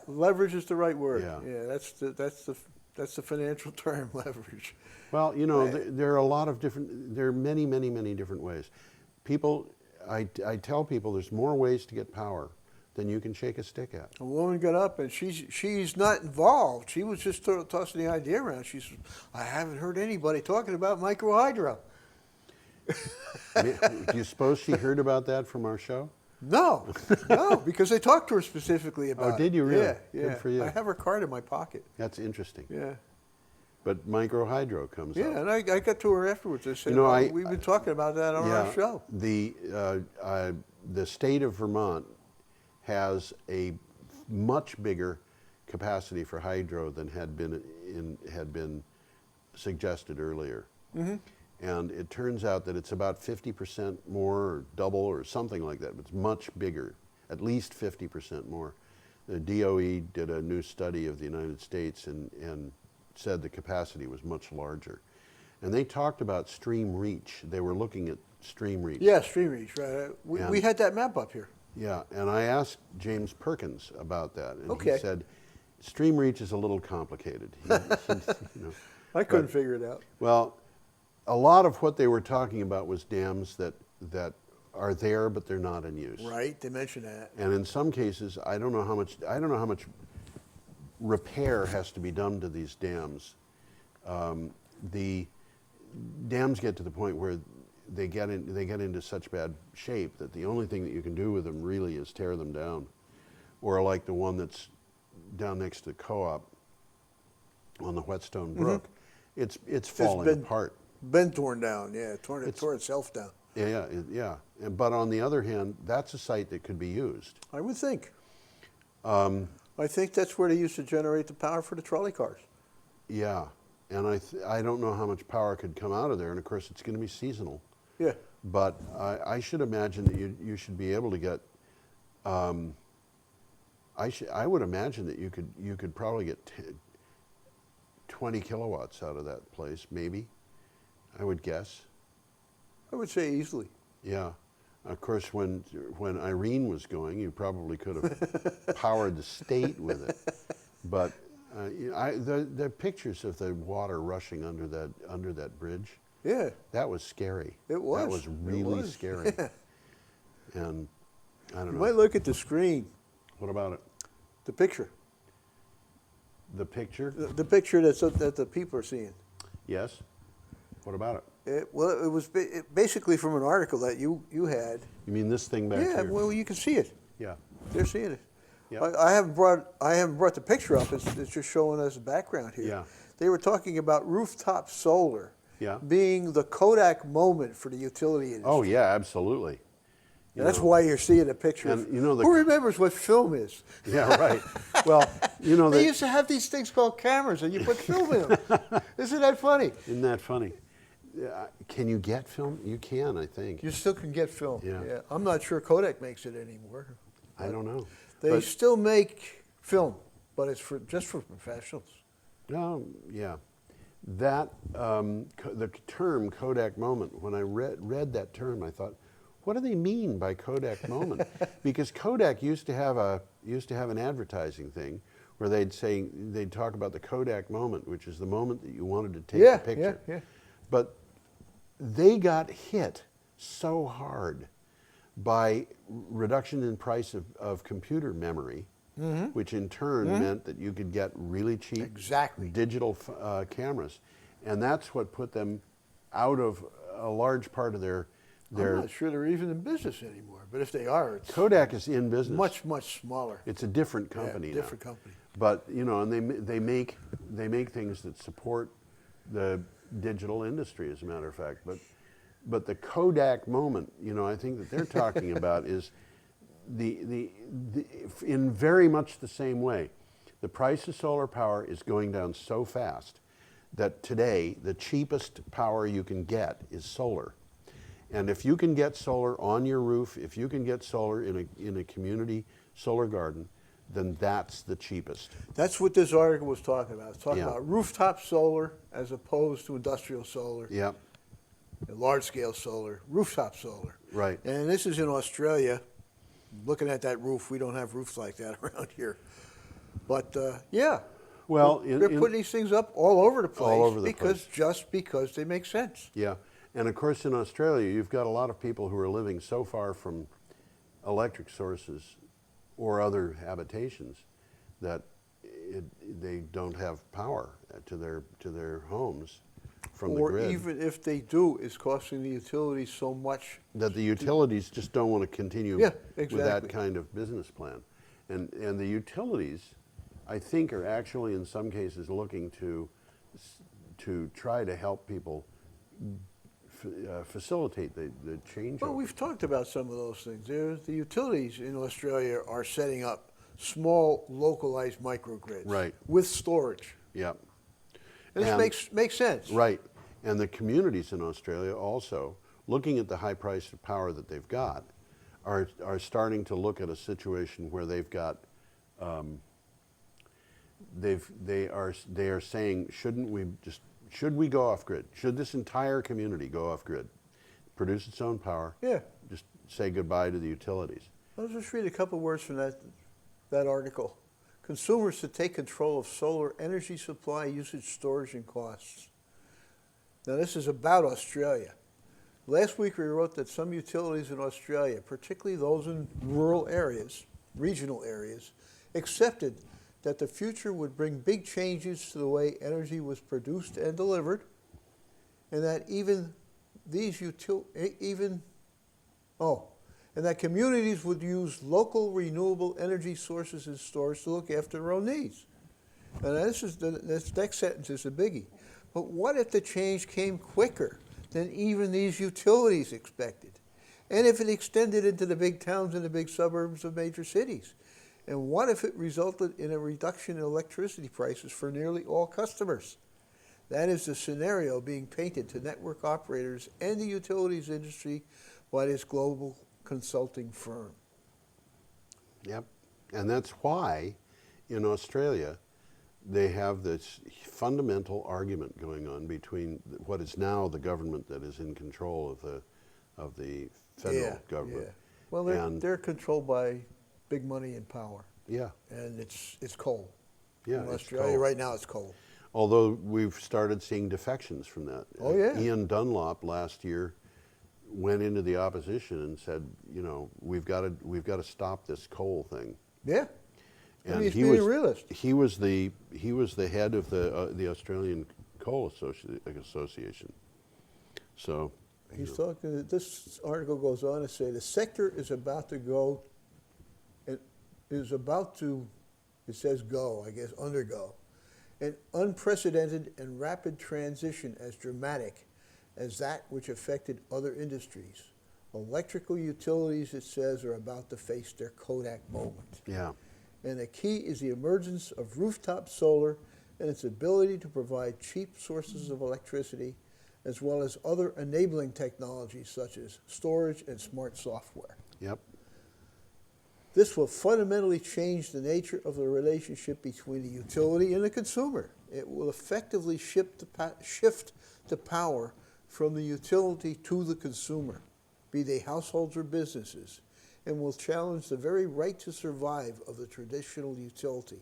Leverage is the right word. Yeah. That's the financial term, leverage. Well, you know, there are a lot of there are many, many, many different ways. People, I tell people there's more ways to get power than you can shake a stick at. A woman got up and she's not involved. She was just tossing the idea around. She said, I haven't heard anybody talking about microhydro. Do you suppose she heard about that from our show? No, because they talked to her specifically about it. Oh, did you really? Yeah. Good for you. I have her card in my pocket. That's interesting. Yeah. But microhydro comes up. Yeah, and I got to her afterwards. I said, we've been talking about that on our show. The state of Vermont has a much bigger capacity for hydro than had been suggested earlier. Mm-hmm. And it turns out that it's about 50% more, or double, or something like that. It's much bigger, at least 50% more. The DOE did a new study of the United States and said the capacity was much larger. And they talked about stream reach. They were looking at stream reach. Yeah, stream reach, right. We had that map up here. Yeah, and I asked James Perkins about that, and Okay. he said, stream reach is a little complicated. I couldn't figure it out. Well, a lot of what they were talking about was dams that are there, but they're not in use. Right, they mentioned that. And in some cases, I don't know how much repair has to be done to these dams. The dams get to the point where they get into such bad shape that the only thing that you can do with them really is tear them down, or like the one that's down next to the co-op on the Whetstone Brook. It's falling apart. Been torn down, yeah. Tore itself down. Yeah. But on the other hand, that's a site that could be used. I would think. I think that's where they used to generate the power for the trolley cars. Yeah, and I don't know how much power could come out of there, and of course it's going to be seasonal. Yeah. But I should imagine that you should be able to get. I would imagine that you could probably get 20 kilowatts out of that place, maybe. I would guess. I would say easily. Yeah. Of course, when Irene was going, you probably could have powered the state with it. But the pictures of the water rushing under that bridge. Yeah. That was scary. It was. That was really scary. Yeah. And I don't know. You might look at the screen. What about it? The picture. The picture? The picture that the people are seeing. Yes. What about it? It was basically from an article that you had. You mean this thing back here? Yeah, well, you can see it. Yeah. They're seeing it. Yeah. I haven't brought the picture up. It's just showing us the background here. Yeah. They were talking about rooftop solar. Yeah. Being the Kodak moment for the utility industry. Oh yeah, absolutely. That's why you're seeing a picture. And you know who remembers what film is? Yeah, right. Well, you know they used to have these things called cameras, and you put film in them. Isn't that funny? Isn't that funny? Can you get film? You can, I think. You still can get film. Yeah. I'm not sure Kodak makes it anymore. I don't know. They still make film, but it's just for professionals. Yeah. that the term Kodak moment, when I read that term, I thought, what do they mean by Kodak moment? Because Kodak used to have an advertising thing where they'd talk about the Kodak moment, which is the moment that you wanted to take a picture. Yeah. But they got hit so hard by reduction in price of computer memory, which in turn meant that you could get really cheap digital cameras. And that's what put them out of a large part of their I'm not sure they're even in business anymore, but if they are, it's Kodak is in business. much smaller. It's a different company now. Different company. But you know, and they make things that support the digital industry, as a matter of fact. But the Kodak moment, you know, I think that they're talking about is the in very much the same way. The price of solar power is going down so fast that today the cheapest power you can get is solar. And if you can get solar on your roof, if you can get solar in a community solar garden, then that's the cheapest. That's what this article was talking about. It's talking about rooftop solar as opposed to industrial solar. Yeah. Large-scale solar, rooftop solar. Right. And this is in Australia. Looking at that roof, we don't have roofs like that around here. But yeah, well, they're putting these things up all over the place. All over the place. Just because they make sense. Yeah. And of course, in Australia, you've got a lot of people who are living so far from electric sources or other habitations that they don't have power to their homes from the grid. Or even if they do, it's costing the utilities so much that the utilities just don't want to continue with that kind of business plan. And the utilities, I think, are actually in some cases looking to try to help people facilitate the change. Well, we've talked about some of those things. The utilities in Australia are setting up small, localized microgrids with storage. Yeah. And this makes sense. Right. And the communities in Australia also, looking at the high price of power that they've got, are starting to look at a situation where they've got, they are saying, should we go off grid? Should this entire community go off grid? Produce its own power? Yeah. Just say goodbye to the utilities. I'll just read a couple words from that article. Consumers should take control of solar energy supply, usage, storage, and costs. Now, this is about Australia. Last week, we wrote that some utilities in Australia, particularly those in rural areas, regional areas, accepted that the future would bring big changes to the way energy was produced and delivered, and that and that communities would use local renewable energy sources and storage to look after their own needs. And this next sentence is a biggie. But what if the change came quicker than even these utilities expected? And if it extended into the big towns and the big suburbs of major cities? And what if it resulted in a reduction in electricity prices for nearly all customers? That is the scenario being painted to network operators and the utilities industry by this global consulting firm. Yep. And that's why in Australia they have this fundamental argument going on between what is now the government that is in control of the federal government. Yeah. Well, they're controlled by big money and power. Yeah. And it's coal. Yeah. In Australia right now it's coal. Although we've started seeing defections from that. Oh yeah. Ian Dunlop last year went into the opposition and said, you know, we've got to stop this coal thing. Yeah. And he's being a realist. He was the head of the Australian Coal Association. So he's talking. This article goes on to say the sector is about to go. It says go, I guess, undergo an unprecedented and rapid transition as dramatic as that which affected other industries. Electrical utilities, it says, are about to face their Kodak moment. Yeah. And the key is the emergence of rooftop solar and its ability to provide cheap sources of electricity, as well as other enabling technologies such as storage and smart software. Yep. This will fundamentally change the nature of the relationship between the utility and the consumer. it will effectively shift the power from the utility to the consumer, be they households or businesses, and will challenge the very right to survive of the traditional utility.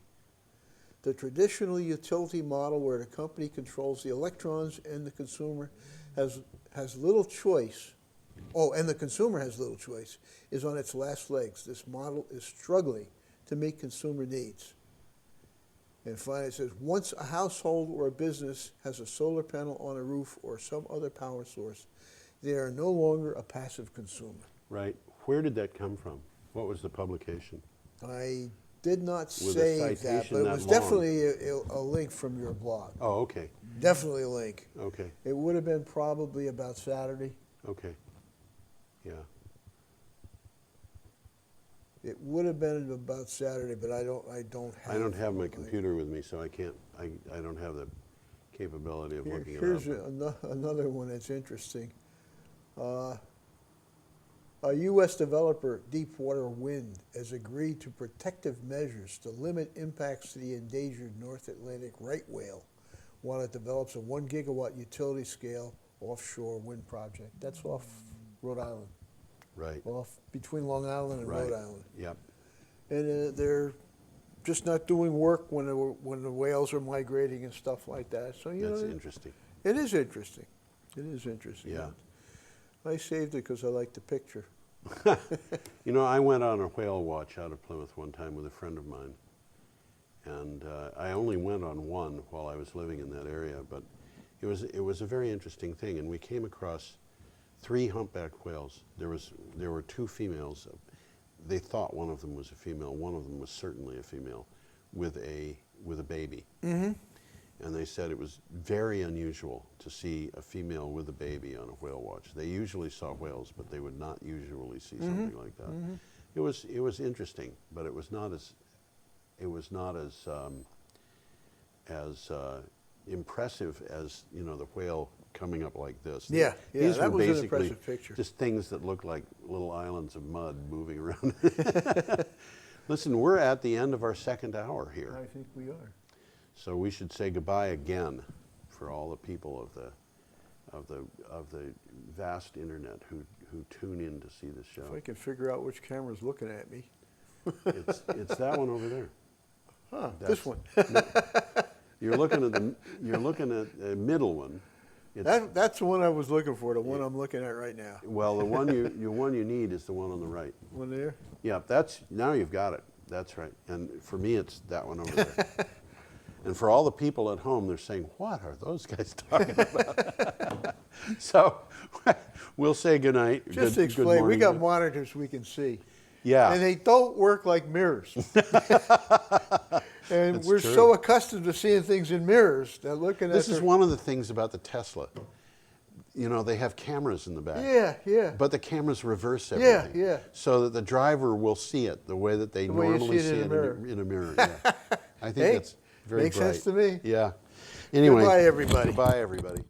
The traditional utility model, where the company controls the electrons and the consumer has little choice, and the consumer has little choice, is on its last legs. This model is struggling to meet consumer needs. And finally, it says, once a household or a business has a solar panel on a roof or some other power source, they are no longer a passive consumer. Right. Where did that come from? What was the publication? I did not With a say that, citation but it that was long? definitely a link from your blog. Oh, okay. Definitely a link. Okay. It would have been probably about Saturday. Okay. Yeah. It would have been about Saturday, but I don't have. I don't have my computer with me, so I can't. I don't have the capability of looking Here's it up. another one that's interesting. A U.S. developer, Deepwater Wind, has agreed to protective measures to limit impacts to the endangered North Atlantic right whale while it develops a 1 gigawatt utility scale offshore wind project. That's off Rhode Island. Right. Off between Long Island and Right. Rhode Island. Yep. And they're just not doing work when the whales are migrating and stuff like that. So That's interesting. It is interesting. It is interesting. Yeah. I saved it because I like the picture. You know, I went on a whale watch out of Plymouth one time with a friend of mine, and I only went on one while I was living in that area, but it was a very interesting thing, and we came across 3 humpback whales. There were 2 females. They thought one of them was a female. One of them was certainly a female, with a baby. Mm-hmm. And they said it was very unusual to see a female with a baby on a whale watch. They usually saw whales, but they would not usually see something like that. Mm-hmm. It was interesting, but it was not as impressive as, you know, the whale coming up like this. Yeah, These that were was an basically impressive picture. just things that looked like little islands of mud moving around. Listen, we're at the end of our second hour here. I think we are. So we should say goodbye again for all the people of the vast internet who tune in to see this show. If I can figure out which camera's looking at me. It's that one over there. Huh, this one. You're looking at the middle one. That's the one I was looking for, the one I'm looking at right now. Well, the one you need is the one on the right. One there? Yeah, now you've got it. That's right. And for me, it's that one over there. And for all the people at home, they're saying, what are those guys talking about? So we'll say goodnight. Just to explain, we got monitors we can see. Yeah. And they don't work like mirrors. And That's we're true. so accustomed to seeing things in mirrors that looking at This is one of the things about the Tesla. You know, they have cameras in the back. Yeah, yeah. But the cameras reverse everything. Yeah. So that the driver will see it the way that they normally see it in a mirror. Yeah. I think that's very makes bright. sense to me. Yeah. Anyway. Goodbye, everybody. Goodbye, everybody.